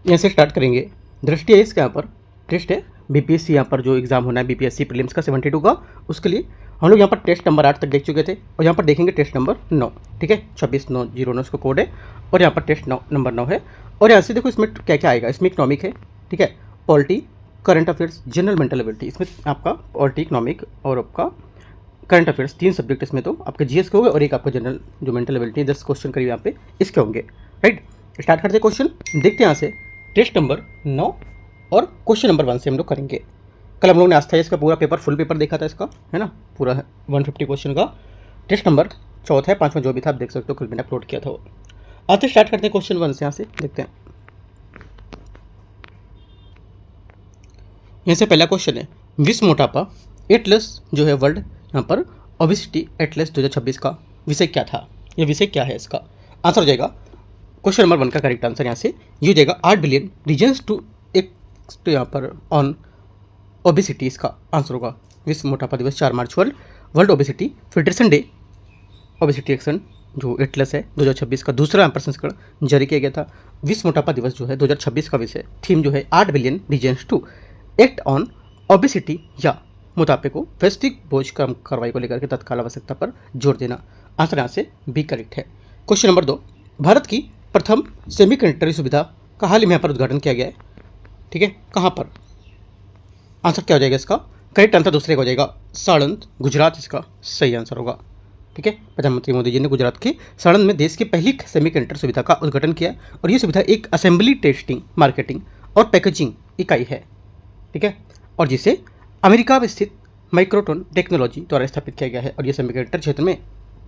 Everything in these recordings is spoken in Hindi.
यहाँ से स्टार्ट करेंगे। दृष्टि है इसके यहाँ पर, टेस्ट है बीपीएससी, यहाँ पर जो एग्जाम होना है बीपीएससी प्रीलिम्स का 72 का, उसके लिए हम लोग यहाँ पर टेस्ट नंबर 8 तक देख चुके थे और यहाँ पर देखेंगे टेस्ट नंबर 9। ठीक है, 26/9/09 इसका कोड है और यहाँ पर टेस्ट नंबर 9 है। और यहाँ से देखो इसमें क्या क्या आएगा। इसमें इकोनॉमिक है, ठीक है, polity, current affairs, general mental ability. इसमें आपका पॉलिटी, इकोनॉमिक और आपका करंट अफेयर्स 3 सब्जेक्ट इसमें तो आपके जीएस के होंगे और एक आपका जनरल जो मेंटल एबिलिटी 10 क्वेश्चन करीब यहाँ पे इसके होंगे। राइट, स्टार्ट करते हैं क्वेश्चन, देखते हैं यहाँ से टेस्ट नंबर 9 और क्वेश्चन नंबर 1 से हम लोग करेंगे। कल हम लोग ने आस्था इसका पूरा पेपर, फुल पेपर देखा था इसका, है ना, पूरा 150 क्वेश्चन का। टेस्ट नंबर 4 है, 5वां जो भी था आप देख सकते हो, कल मैंने अपलोड किया था वो। आते स्टार्ट करते हैं क्वेश्चन 1 से, यहाँ से देखते हैं। यहाँ से पहला क्वेश्चन है, विश्व मोटापा एटलस जो है वर्ल्ड यहाँ पर ओबेसिटी एटलस 2026 का विषय क्या था, ये विषय क्या है, इसका आंसर हो जाएगा क्वेश्चन नंबर 1 का करेक्ट आंसर यहाँ से ये हो जाएगा 8 बिलियन रीजन्स टू एक तो यहाँ पर ऑन ओबेसिटी, इसका आंसर होगा विश्व मोटापा दिवस 4 March world obesity federation day obesity action जो एटलस है 2026 का दूसरा यहाँ पर संस्करण जारी किया गया था। विश्व मोटापा दिवस जो है 2026 का विषय थीम जो है 8 billion reasons to act on obesity या मोटापे को वैश्विक बोझ कम कार्रवाई को लेकर के तत्काल आवश्यकता पर जोर देना। आंसर यहाँ से बी करेक्ट है। क्वेश्चन नंबर 2, भारत की प्रथम सेमीकंडक्टर सुविधा का हाल ही में यहाँ पर उद्घाटन किया गया है। ठीक है, कहाँ पर, आंसर क्या हो जाएगा इसका करेक्ट आंसर दूसरे का हो जाएगा साणंद गुजरात, इसका सही आंसर होगा। ठीक है, प्रधानमंत्री मोदी जी ने गुजरात के साणंद में देश की पहली सेमीकंडक्टर सुविधा का उद्घाटन किया और ये सुविधा एक असेंबली, टेस्टिंग, मार्केटिंग और पैकेजिंग इकाई है। ठीक है, और जिसे अमेरिका में स्थित माइक्रोटोन टेक्नोलॉजी द्वारा स्थापित किया गया है और ये सेमीकंडक्टर क्षेत्र में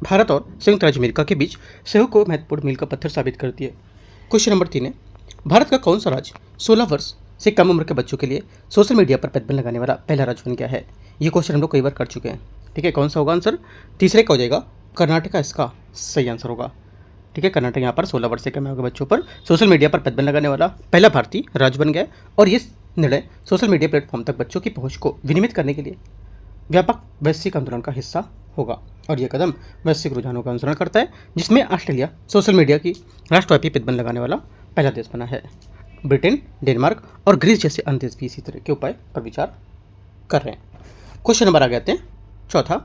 भारत और संयुक्त राज्य अमेरिका के बीच सहयोग को महत्वपूर्ण मील का पत्थर साबित करती है। क्वेश्चन नंबर 3 है, भारत का कौन सा राज्य 16 वर्ष से कम उम्र के बच्चों के लिए सोशल मीडिया पर प्रतिबंध लगाने वाला पहला राज्य बन गया है। ये क्वेश्चन हम लोग कई बार कर चुके हैं। ठीक है, कौन सा होगा आंसर, तीसरे का हो जाएगा कर्नाटका, इसका सही आंसर होगा। ठीक है, कर्नाटक यहाँ पर 16 वर्ष से कम उम्र के बच्चों पर सोशल मीडिया पर प्रतिबंध लगाने वाला पहला भारतीय राज्य बन गया और ये निर्णय सोशल मीडिया प्लेटफॉर्म तक बच्चों की पहुंच को विनियमित करने के लिए व्यापक वैश्विक आंदोलन का हिस्सा होगा और यह कदम वैश्विक रुझानों का अनुसरण करता है जिसमें ऑस्ट्रेलिया सोशल मीडिया की राष्ट्रव्यापी प्रतिबंध लगाने वाला पहला देश बना है। ब्रिटेन, डेनमार्क और ग्रीस जैसे अन्य देश भी इसी तरह के उपाय पर विचार कर रहे हैं। क्वेश्चन नंबर आ गए हैं चौथा।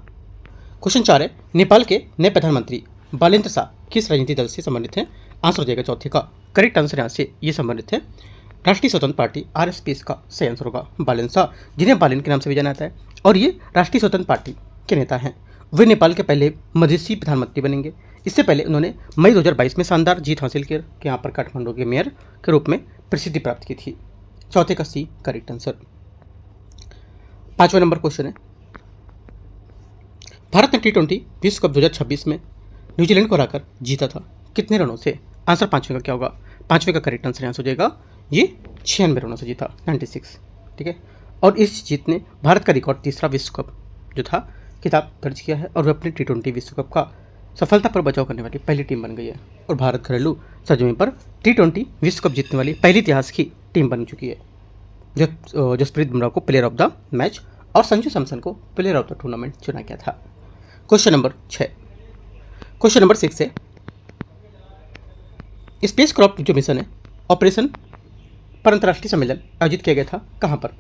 क्वेश्चन 4 है, नेपाल के नए प्रधानमंत्री बालेन्द्र शाह किस राजनीतिक दल से संबंधित हैं। आंसर हो जाएगा चौथे का करेक्ट आंसर यहाँ से ये संबंधित है राष्ट्रीय स्वतंत्र पार्टी आरएसपी, इसका सही आंसर होगा। बालेन्द्र शाह, जिन्हें बालेन के नाम से भी जाना जाता है और ये राष्ट्रीय स्वतंत्र पार्टी के नेता हैं। वे नेपाल के पहले मधेसी प्रधानमंत्री बनेंगे। इससे पहले उन्होंने मई 2022 में शानदार जीत हासिल कर के यहाँ पर काठमांडू के मेयर के रूप में प्रसिद्धि प्राप्त की थी। चौथे का सी करेक्ट आंसर। 5वां नंबर क्वेश्चन है, भारत ने T20 विश्व कप 2026 में न्यूजीलैंड को हराकर जीता था, कितने रनों से। आंसर 5वें का क्या होगा, 5वें का करेक्ट आंसर यहाँ से हो जाएगा ये 96 रनों से जीता, 96। ठीक है, और इस जीत ने भारत का रिकॉर्ड तीसरा विश्व कप जो था खिताब दर्ज किया है और वे अपने T20 विश्व कप का सफलता पर बचाव करने वाली पहली टीम बन गई है और भारत घरेलू सरजमीन पर T20 विश्व कप जीतने वाली पहली इतिहास की टीम बन चुकी है। जसप्रीत बुमराह को प्लेयर ऑफ द मैच और संजू सैमसन को प्लेयर ऑफ द टूर्नामेंट चुना गया था। Question number 6। क्वेश्चन नंबर 6 है, स्पेस क्रॉफ्ट जो मिशन है ऑपरेशन पर अंतर्राष्ट्रीय सम्मेलन आयोजित किया गया था, कहाँ पर।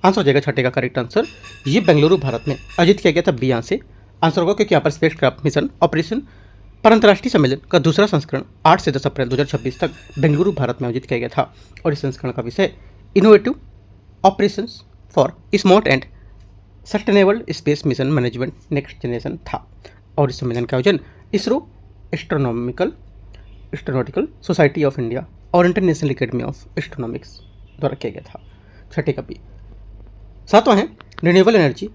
आंसर हो जाएगा छठे का करेक्ट आंसर, ये बेंगलुरु भारत में आयोजित किया गया था, बी यहाँ से आंसर होगा क्योंकि यहाँ पर स्पेस क्राफ्ट मिशन ऑपरेशन पर अंतर्राष्ट्रीय सम्मेलन का दूसरा संस्करण 8 से 10 अप्रैल 2026 तक बेंगलुरु भारत में आयोजित किया गया था और इस संस्करण का विषय innovative operations for smart and sustainable space mission management next generation था और इस सम्मेलन का आयोजन ISRO, astronautical society of India और इंटरनेशनल एकेडमी ऑफ एस्ट्रोनॉमिक्स द्वारा किया गया था। छठे का बी। 7वां है, रिन्यूएबल एनर्जी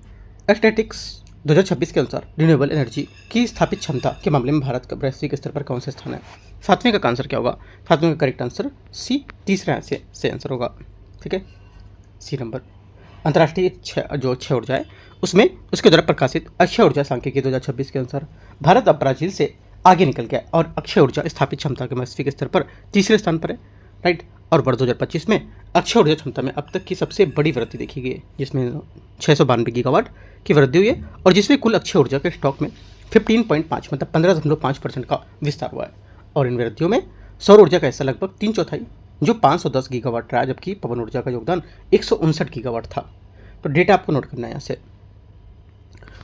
स्टैटिस्टिक्स 2026 के अनुसार रिन्यूएबल एनर्जी की स्थापित क्षमता के मामले में भारत का वैश्विक स्तर पर कौन सा स्थान है। 7वें का आंसर क्या होगा, 7वें का करेक्ट आंसर सी तीसरा से सही आंसर होगा। ठीक है, सी नंबर। अंतर्राष्ट्रीय जो अक्षय ऊर्जा है उसमें उसके द्वारा प्रकाशित अक्षय ऊर्जा सांख्यिकी 2026 के अनुसार भारत अब ब्राजील से आगे निकल गया और अक्षय ऊर्जा स्थापित क्षमता के वैश्विक स्तर पर तीसरे स्थान पर है। राइट, और वर्ष 2025 में अक्षय ऊर्जा क्षमता में अब तक की सबसे बड़ी वृद्धि देखी गई है जिसमें 692 गीगावाट की वृद्धि हुई है और जिसमें कुल अक्षय ऊर्जा के स्टॉक में 15.5 मतलब 15.5% का विस्तार हुआ है और इन वृद्धियों में सौर ऊर्जा का हिस्सा लगभग 3/4 जो 510 गीगावाट रहा, जबकि पवन ऊर्जा का योगदान 159 गीगावाट था। तो डेटा आपको नोट करना है यहाँ से।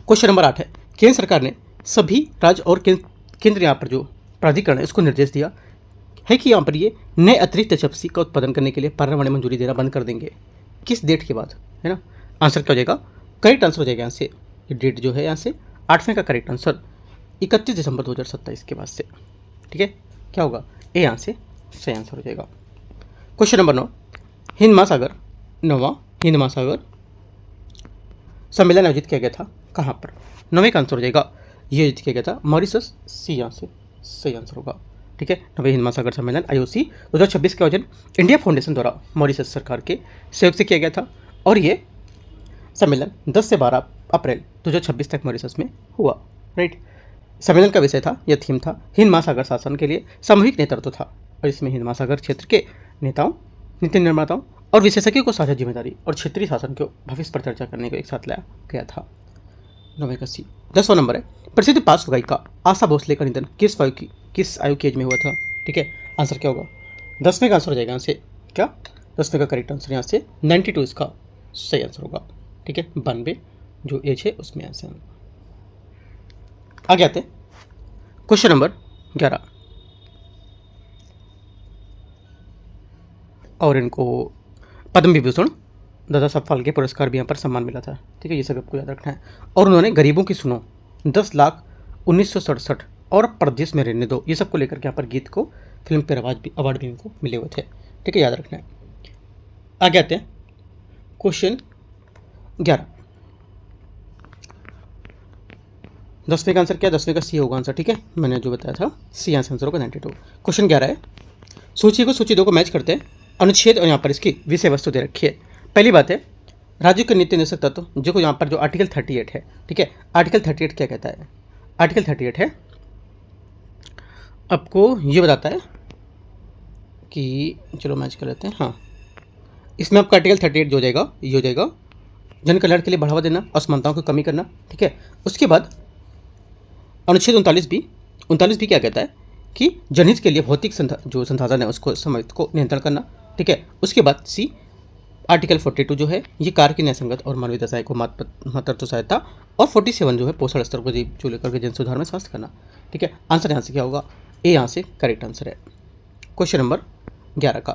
क्वेश्चन नंबर 8 है, केंद्र सरकार ने सभी राज्य और केंद्र यहाँ पर जो प्राधिकरण है इसको निर्देश दिया है कि यहाँ पर ये नए अतिरिक्त एचएफसी का उत्पादन करने के लिए पर्यावरण मंजूरी देना बंद कर देंगे। किस डेट के बाद, है ना? आंसर क्या हो जाएगा? करेक्ट आंसर हो जाएगा यहाँ से, ये डेट जो है यहाँ से 8वें का करेक्ट आंसर 31 दिसंबर 2027 के बाद से। ठीक है, क्या होगा? ए यहाँ से सही आंसर हो जाएगा। क्वेश्चन नंबर 9, हिंद महासागर 9वां हिंद महासागर सम्मेलन आयोजित किया गया था कहाँ पर? 9वें का आंसर हो जाएगा, ये आयोजित किया गया था मॉरिशस, सी यहाँ से सही आंसर होगा। ठीक है, 9वें हिंद महासागर सम्मेलन IOC 2026 का आयोजन इंडिया फाउंडेशन द्वारा मॉरिशस सरकार के सहयोग से किया गया था और ये सम्मेलन 10 से 12 अप्रैल 2026 तक मॉरिशस में हुआ। राइट, सम्मेलन का विषय था, यह थीम था, हिंद महासागर शासन के लिए सामूहिक नेतृत्व था और इसमें हिंद महासागर क्षेत्र के नेताओं, नीति निर्माताओं और विशेषज्ञों को साझा जिम्मेदारी और क्षेत्रीय शासन के भविष्य पर चर्चा करने को एक साथ लाया गया था। 9वें का सी। 10वां नंबर है, प्रसिद्ध पार्श्व गायिका आशा भोसले का निधन किस आयु की एज में हुआ था? ठीक है, आंसर क्या होगा? 10वें का आंसर हो जाएगा यहाँ से, क्या 10वें का करेक्ट आंसर यहाँ से 92 इसका सही आंसर होगा। ठीक है, 92 जो एज है उसमें यहाँ से। आगे आते क्वेश्चन नंबर 11, और इनको पद्म विभूषण, दादा साहब फाल्के पुरस्कार भी यहाँ पर सम्मान मिला था। ठीक है, ये सब आपको याद रखना है। और उन्होंने गरीबों की सुनो, 10 लाख 1967 और परदेश में रहने दो, ये सब को लेकर के यहाँ पर गीत को फिल्म फेयर अवार्ड भी इनको मिले हुए थे। ठीक है, याद रखना है। आगे आते हैं क्वेश्चन 11, 10वें का आंसर क्या? 10वें का सी होगा आंसर। ठीक है, मैंने जो बताया था सी आंसर होगा 92। क्वेश्चन 11 है, सूची को सूची 2 को मैच करते हैं, अनुच्छेद और यहाँ पर इसकी विषय वस्तु दे रखी है। पहली बात है, राज्य के नीति निषेध तत्व, जो यहाँ पर जो आर्टिकल 38 है। ठीक है, आर्टिकल 38 क्या कहता है? आर्टिकल 38 है, आपको ये बताता है कि, चलो मैच कर लेते हैं। हाँ, इसमें आपका आर्टिकल 38 जो हो जाएगा, ये हो जाएगा जन कल्याण के लिए बढ़ावा देना, असमानताओं की कमी करना। ठीक है, उसके बाद अनुच्छेद 39 भी क्या कहता है कि जनहित के लिए भौतिक जो संसाधन है उसको समेत को नियंत्रण करना। ठीक है, उसके बाद सी आर्टिकल 42 जो है ये कार्य की न्यायसंगत और मानवीय दशाएं को मातृत्व सहायता, और 47 जो है पोषण स्तर को जो लेकर के जन सुधार में स्वास्थ्य करना। ठीक है, आंसर यहाँ से क्या होगा? ए यहाँ से करेक्ट आंसर है क्वेश्चन नंबर 11 का।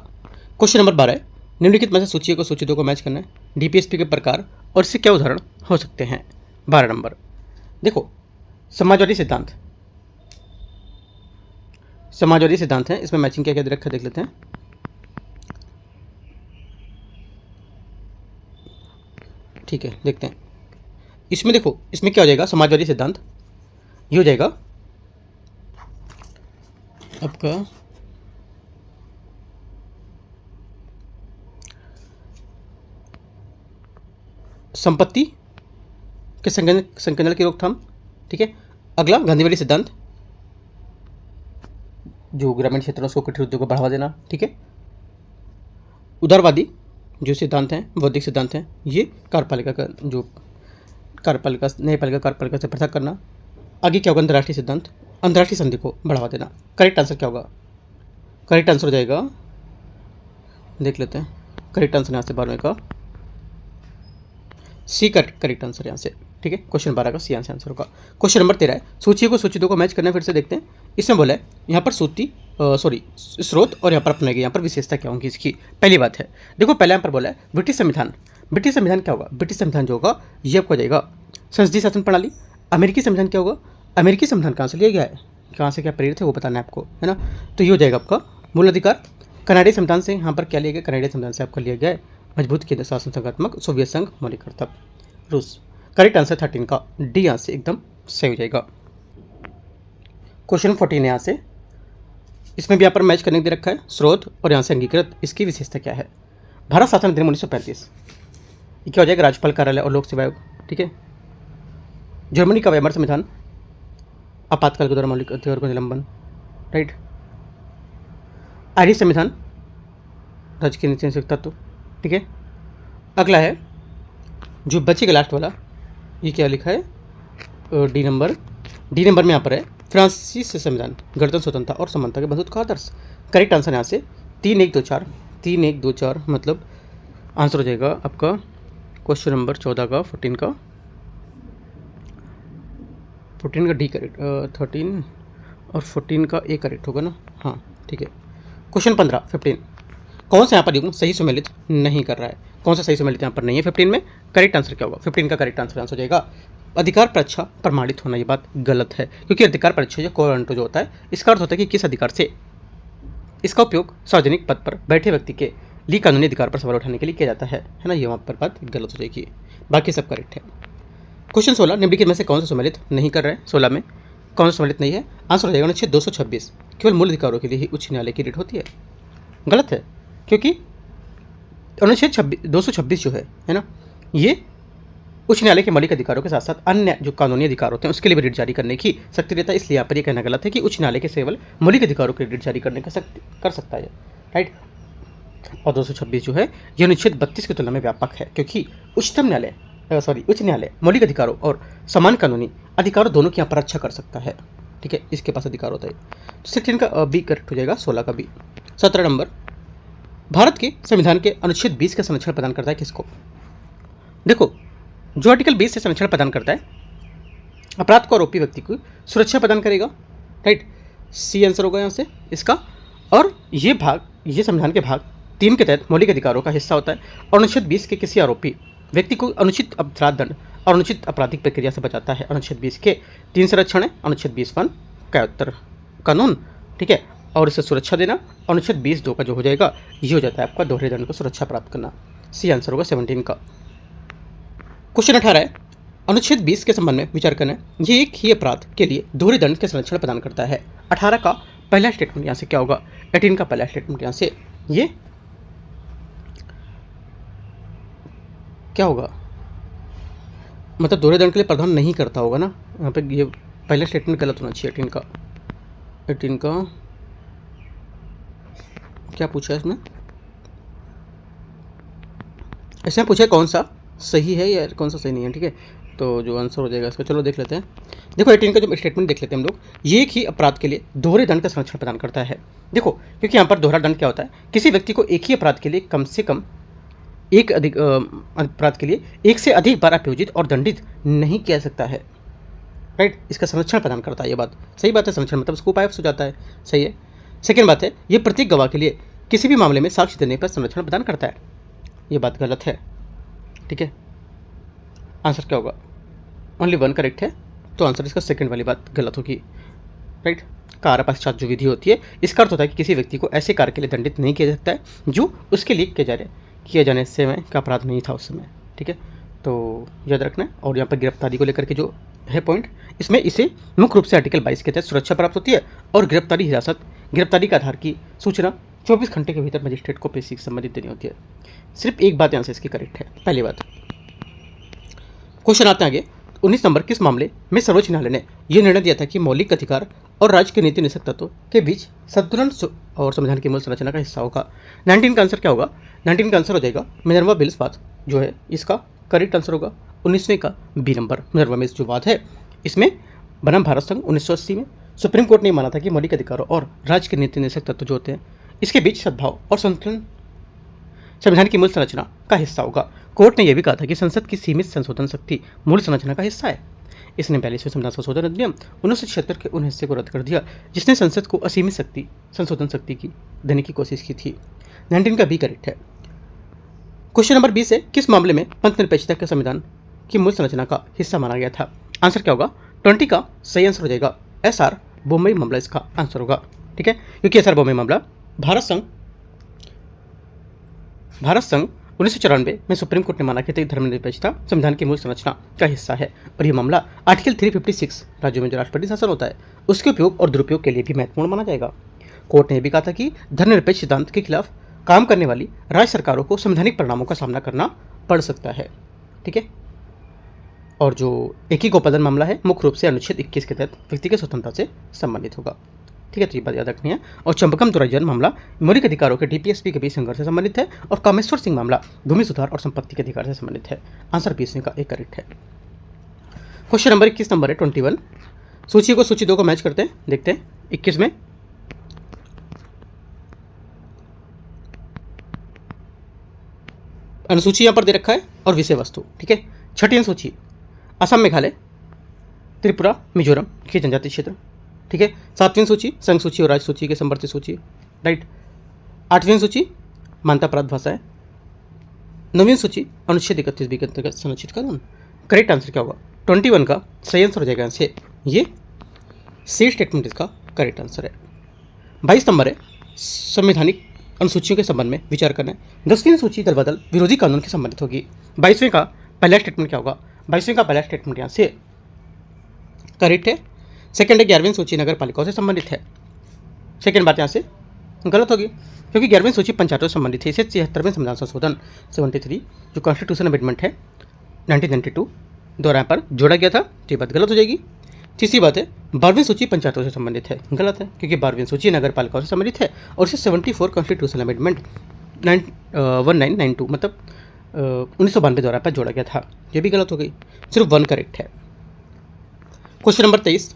क्वेश्चन नंबर 12 है, निम्नलिखित में से सूची को सूची 2 को मैच करना है, DPSP के प्रकार और इससे क्या उदाहरण हो सकते हैं? 12 नंबर देखो, समाजवादी सिद्धांत है, इसमें मैचिंग क्या क्या दे रखा है देख लेते हैं। ठीक है, देखते हैं इसमें। देखो इसमें क्या हो जाएगा? समाजवादी सिद्धांत ये हो जाएगा आपका संपत्ति के संकेंद्रण की रोकथाम। ठीक है, अगला गांधीवादी सिद्धांत, जो ग्रामीण क्षेत्रों को कुटीर उद्योग को बढ़ावा देना। ठीक है, उदारवादी जो सिद्धांत हैं, बौद्धिक सिद्धांत हैं, ये न्यायपालिका से पृथक करना। आगे क्या होगा? अंतर्राष्ट्रीय सिद्धांत, अंतर्राष्ट्रीय संधि को बढ़ावा देना। करेक्ट आंसर क्या होगा? करेक्ट आंसर हो जाएगा, देख लेते हैं, करेक्ट आंसर यहाँ से 12वें का सी करेक्ट आंसर यहाँ से। ठीक है, क्वेश्चन 12 का सी आंसर होगा। क्वेश्चन नंबर 13 है, सूची को सूची 2 को मैच करना है, फिर से देखते हैं। इसमें बोला है यहाँ पर स्रोत और यहाँ पर अपनाई गई यहाँ पर विशेषता क्या होगी इसकी? पहली बात है, देखो पहले यहाँ पर बोला है ब्रिटिश संविधान। ब्रिटिश संविधान क्या होगा? ब्रिटिश संविधान जो होगा ये आपको जाएगा संसदीय शासन प्रणाली। अमेरिकी संविधान क्या होगा? अमेरिकी संविधान कहाँ से लिया गया है, कहाँ से क्या प्रेरित है वो बताना है आपको, है ना? तो ये हो जाएगा आपका मूल अधिकार। कनाडा संविधान से यहाँ पर क्या लिया गया? कनाडा संविधान से आपका लिया गया है मजबूत केंद्र शासन संघात्मक सोवियत संघ मौलिक कर्तव्य रूस। करेक्ट आंसर 13 का डी यहाँ से एकदम सही हो जाएगा। क्वेश्चन 14 यहाँ से, इसमें भी यहाँ पर मैच करने दे रखा है स्रोत और यहाँ से अंगीकृत, इसकी विशेषता क्या है? भारत शासन अधिनियम 1935, ये क्या हो जाएगा? राज्यपाल कार्यालय और लोक सेवा आयोग। ठीक है, जर्मनी का वेमर संविधान, आपातकाल के दौरान मौलिक अधिकार को निलंबन। राइट, आयरिश संविधान, राज्य के नीति तत्व। ठीक है, अगला है जो बचेगा लास्ट वाला, ये क्या लिखा है? डी नंबर में यहाँ पर है फ्रांसीसी संविधान, गणतंत्र स्वतंत्रता और समानता के बंधुत्व का आदर्श। करेक्ट आंसर यहाँ से 3 1 2 4 3 1 2 4 मतलब आंसर हो जाएगा आपका क्वेश्चन नंबर 14 का 14 का डी करेक्ट, 13 और 14 का ए करेक्ट होगा ना। हाँ ठीक है। क्वेश्चन 15 कौन सा यहाँ पर युग्म सही सुमेलित नहीं कर रहा है? कौन सा सही सुमेलित यहाँ पर नहीं है 15 में? करेक्ट आंसर क्या होगा? 15 का करेक्ट आंसर हो जाएगा अधिकार परीक्षा प्रमाणित होना। ये बात गलत है, क्योंकि अधिकार परीक्षा जो कोरंटो जो होता है, इसका अर्थ होता है कि किस अधिकार से इसका उपयोग सार्वजनिक पद पर बैठे व्यक्ति के लिए कानूनी अधिकार पर सवाल उठाने के लिए किया जाता है ना। ये वहाँ पर बात गलत हो जाएगी, बाकी सब करेक्ट है। क्वेश्चन 16 निम्नलिखित में से कौन सा सम्मिलित नहीं कर रहा है? 16 में कौन सा सम्मिलित नहीं है? आंसर हो जाएगा अनुच्छेद 226 केवल मूल अधिकारों के लिए ही उच्च न्यायालय की रीट होती है। गलत है, क्योंकि अनुच्छेद 226 जो है ना, ये उच्च न्यायालय के मौलिक अधिकारों के साथ साथ अन्य जो कानूनी अधिकार होते हैं उसके लिए भी रीट जारी करने की शक्ति देता है। इसलिए यहाँ पर यह कहना गलत है कि उच्च न्यायालय के केवल मौलिक अधिकारों के रीट जारी करने का कर सकता है, राइट। और 226 जो है यह अनुच्छेद 32 की तुलना में व्यापक है, क्योंकि उच्च न्यायालय मौलिक अधिकारों और समान कानूनी अधिकारों दोनों की यहाँ पर रक्षा कर सकता है। ठीक है, इसके पास अधिकार होता है। तो सेक्शन का बी करेक्ट हो जाएगा, 16 का बी। 17 नंबर भारत के संविधान के अनुच्छेद 20 का संरक्षण प्रदान करता है किसको? देखो, जो आर्टिकल 20 से संरक्षण प्रदान करता है अपराध को आरोपी व्यक्ति को सुरक्षा प्रदान करेगा, राइट। सी आंसर होगा यहाँ से इसका। और ये संविधान के भाग 3 के तहत मौलिक अधिकारों का हिस्सा होता है और अनुच्छेद 20 के किसी आरोपी व्यक्ति को अनुचित अपराध दंड और अनुचित आपराधिक प्रक्रिया से बचाता है। अनुच्छेद 20 के 3 संरक्षण है, अनुच्छेद 20(1) का उत्तर कानून, ठीक है, और इसे सुरक्षा देना। अनुच्छेद 20(2) का जो हो जाएगा ये हो जाता है आपका दोहरे दंड को सुरक्षा प्राप्त करना। सी आंसर होगा 17 का। क्वेश्चन 18 है, अनुच्छेद 20 के संबंध में विचार करना है। ये एक ही अपराध के लिए दोहरे दंड के संरक्षण प्रदान करता है। 18 का पहला स्टेटमेंट यहाँ से क्या होगा? 18 का पहला स्टेटमेंट यहाँ से ये क्या होगा? मतलब दोहरे दंड के लिए प्रावधान नहीं करता होगा ना। यहाँ पे ये पहला स्टेटमेंट गलत होना चाहिए। 18 का क्या पूछा है इसमें? इसमें पूछा है कौन सा सही है या कौन सा सही नहीं है, ठीक है। तो जो आंसर हो जाएगा इसका, चलो देख लेते हैं। देखो 18 का जो स्टेटमेंट देख लेते हैं हम लोग। ये एक ही अपराध के लिए दोहरे दंड का संरक्षण प्रदान करता है। देखो, क्योंकि यहाँ पर दोहरा दंड क्या होता है? किसी व्यक्ति को एक ही अपराध के लिए कम से कम एक अधिक अपराध के लिए एक से अधिक बार अभियोजित और दंडित नहीं किया सकता है, राइट। इसका संरक्षण प्रदान करता है। ये बात सही बात है, संरक्षण मतलब उसको उपायुक्त हो जाता है, सही है। सेकेंड बात है, ये प्रत्येक गवाह के लिए किसी भी मामले में साक्ष्य देने पर संरक्षण प्रदान करता है। ये बात गलत है, ठीक है। आंसर क्या होगा? ओनली 1 करेक्ट है, तो आंसर इसका सेकंड वाली बात गलत होगी, राइट। कार्य पश्चात जो विधि होती है, इसका अर्थ होता है कि किसी व्यक्ति को ऐसे कार्य के लिए दंडित नहीं किया जा सकता है जो उसके लिए किया जाने से का अपराध नहीं था उस समय, ठीक है। तो याद रखना है। और यहाँ पर गिरफ्तारी को लेकर के जो है पॉइंट, इसमें इसे मुख्य रूप से आर्टिकल 22 के तहत सुरक्षा प्राप्त होती है और गिरफ्तारी का आधार की सूचना 24 घंटे के भीतर मजिस्ट्रेट को पेशी से संबंधित देनी होती है। सिर्फ एक बात यहाँ से इसकी करेक्ट है, पहली बात। क्वेश्चन आते हैं आगे। 19 नंबर, किस मामले में सर्वोच्च न्यायालय ने यह निर्णय दिया था कि मौलिक अधिकार और राज्य के नीति निषेध तत्वों के बीच संतुलन और संविधान की मूल संरचना का हिस्सा होगा? 19 का आंसर क्या होगा? 19 का आंसर हो जाएगा मिनर्वा बिल्स वाद, जो है इसका करेक्ट आंसर होगा। 19वें का बी नंबर, मिनर्वा बिल्स जो वाद है, इसमें बनाम भारत संघ 1980 में सुप्रीम कोर्ट ने माना था कि मौलिक अधिकारों और राज्य के नीति निषेध तत्व जो होते हैं इसके बीच सद्भाव और संतुलन संविधान की मूल संरचना का हिस्सा होगा। कोर्ट ने यह भी कहा था कि संसद की सीमित संशोधन शक्ति मूल संरचना का हिस्सा है। इसने 42वें संविधान संशोधन अधिनियम 1976 के उन हिस्से को रद्द कर दिया जिसने संसद को असीमित संशोधन शक्ति की देने की कोशिश की थी। 19 का बी करेक्ट है। क्वेश्चन नंबर 20 है, किस मामले में पंथ निरपेक्षता के संविधान की मूल संरचना का हिस्सा माना गया था? आंसर क्या होगा? 20 का सही आंसर हो जाएगा SR बोम्बई मामला, इसका आंसर होगा, ठीक है। क्योंकि SR बोम्बई मामला भारत संघ 1994 में सुप्रीम कोर्ट ने माना कि धर्मनिरपेक्षता संविधान की मूल संरचना का हिस्सा है और यह मामला आर्टिकल 356 राज्यों में जो राष्ट्रपति शासन होता है उसके उपयोग और दुरुपयोग के लिए भी महत्वपूर्ण माना जाएगा। कोर्ट ने यह भी कहा था कि धर्मनिरपेक्ष सिद्धांत के खिलाफ काम करने वाली राज्य सरकारों को संवैधानिक परिणामों का सामना करना पड़ सकता है, ठीक है। और जो एकीकोपादन मामला है मुख्य रूप से अनुच्छेद 21 के तहत व्यक्ति की स्वतंत्रता से संबंधित होगा, ठीक है। तो ये बात याद रखनी है। और चंपकम दुराजन मामला मौलिक अधिकारों के DPSP के बीच संघर्ष से संबंधित है और कामेश्वर सिंह मामला भूमि सुधार और संपत्ति के अधिकार से संबंधित है। आंसर 20 का एक करेक्ट है। क्वेश्चन नंबर 21 नंबर है 21। सूची को सूची 2 को मैच करते हैं, देखते हैं 21 में अनुसूची यहाँ पर दे रखा है और विषय वस्तु, ठीक है। छठी अनुसूची असम, मेघालय, त्रिपुरा, मिजोरम के जनजातीय क्षेत्र, ठीक है। सातवीं सूची संघ सूची और राज्य सूची के संवर्धित सूची, राइट। आठवीं सूची मान्यता प्राप्त भाषाएं। नवीं सूची अनुच्छेद 31B के अंतर्गत संरक्षित कानून। करेक्ट आंसर क्या होगा? 21 का सही आंसर हो जाएगा से ये सी स्टेटमेंट इसका करेक्ट आंसर है। 22 नंबर है संवैधानिक अनुसूचियों के संबंध में विचार करना है। 10वीं सूची दल बदल विरोधी कानून के संबंधित होगी। 22वें का पहला स्टेटमेंट क्या होगा? 22वें का पहला स्टेटमेंट यहाँ से करेक्ट है। सेकंड है 11वीं सूची नगर पालिकाओं से संबंधित है। सेकंड बात यहाँ से गलत होगी क्योंकि 11वीं सूची पंचायतों से संबंधित है। इसे 76वें संविधान संशोधन 73 जो कॉन्स्टिट्यूशन अमेंडमेंट है 1992 द्वारा यहाँ पर जोड़ा गया था, तो ये बात गलत हो जाएगी। तीसरी बात है 12वीं सूची पंचायतों से संबंधित है, गलत है क्योंकि 12वीं सूची नगर पालिकाओं से संबंधित है और इसे 74 कॉन्स्टिट्यूशन अमेंडमेंट 1992 मतलब 1992 द्वारा पर जोड़ा गया था, ये भी गलत हो गई। सिर्फ 1 करेक्ट है। क्वेश्चन नंबर 23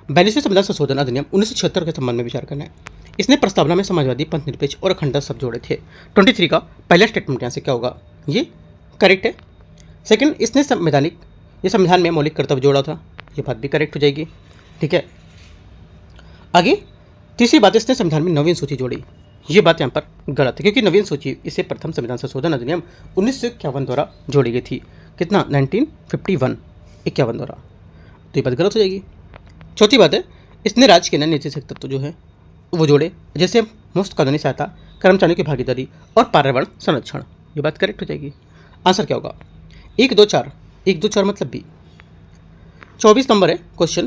42वें संविधान संशोधन अधिनियम 1976 के संबंध में विचार करना है। इसने प्रस्तावना में समाजवादी, पंथ निरपेक्ष और अखंडता शब्द जोड़े थे। 23 का पहला स्टेटमेंट यहाँ से क्या होगा? ये करेक्ट है। सेकंड, इसने संविधान में मौलिक कर्तव्य जोड़ा था, ये बात भी करेक्ट हो जाएगी, ठीक है। आगे तीसरी बात, इसने संविधान में 9वीं सूची जोड़ी, ये बात यहाँ पर गलत है क्योंकि 9वीं सूची इसे प्रथम संविधान संशोधन अधिनियम 1951 द्वारा जोड़ी गई थी। कितना? 1951 द्वारा, तो ये बात गलत हो जाएगी। चौथी बात है इसने राज्य के नए नीतिगत तत्व जो है वो जोड़े, जैसे मुफ्त कानूनी सहायता, कर्मचारियों की भागीदारी और पर्यावरण संरक्षण, ये बात करेक्ट हो जाएगी। आंसर क्या होगा? 1 2 4 1 2 4 मतलब बी। 24 नंबर है क्वेश्चन,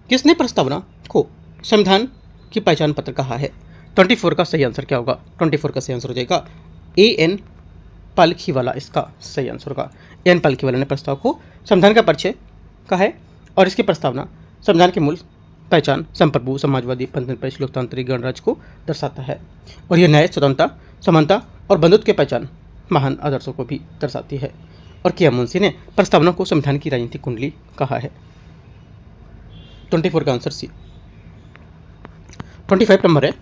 किसने प्रस्तावना को संविधान की पहचान पत्र कहा है? 24 का सही आंसर क्या होगा? 24 का सही आंसर हो जाएगा AN पालखीवाला, इसका सही आंसर होगा। AN पालखीवाला ने प्रस्ताव को संविधान का परिचय कहा है और इसकी प्रस्तावना संविधान के मूल पहचान, संप्रभु, समाजवादी, पंथनिरपेक्ष, लोकतांत्रिक गणराज्य को दर्शाता है और यह न्याय, स्वतंत्रता, समानता और बंधुत्व के पहचान महान आदर्शों को भी दर्शाती है। और किया मुंशी ने प्रस्तावना को संविधान की राजनीतिक कुंडली कहा है। 24 का आंसर सी। 25 नंबर है,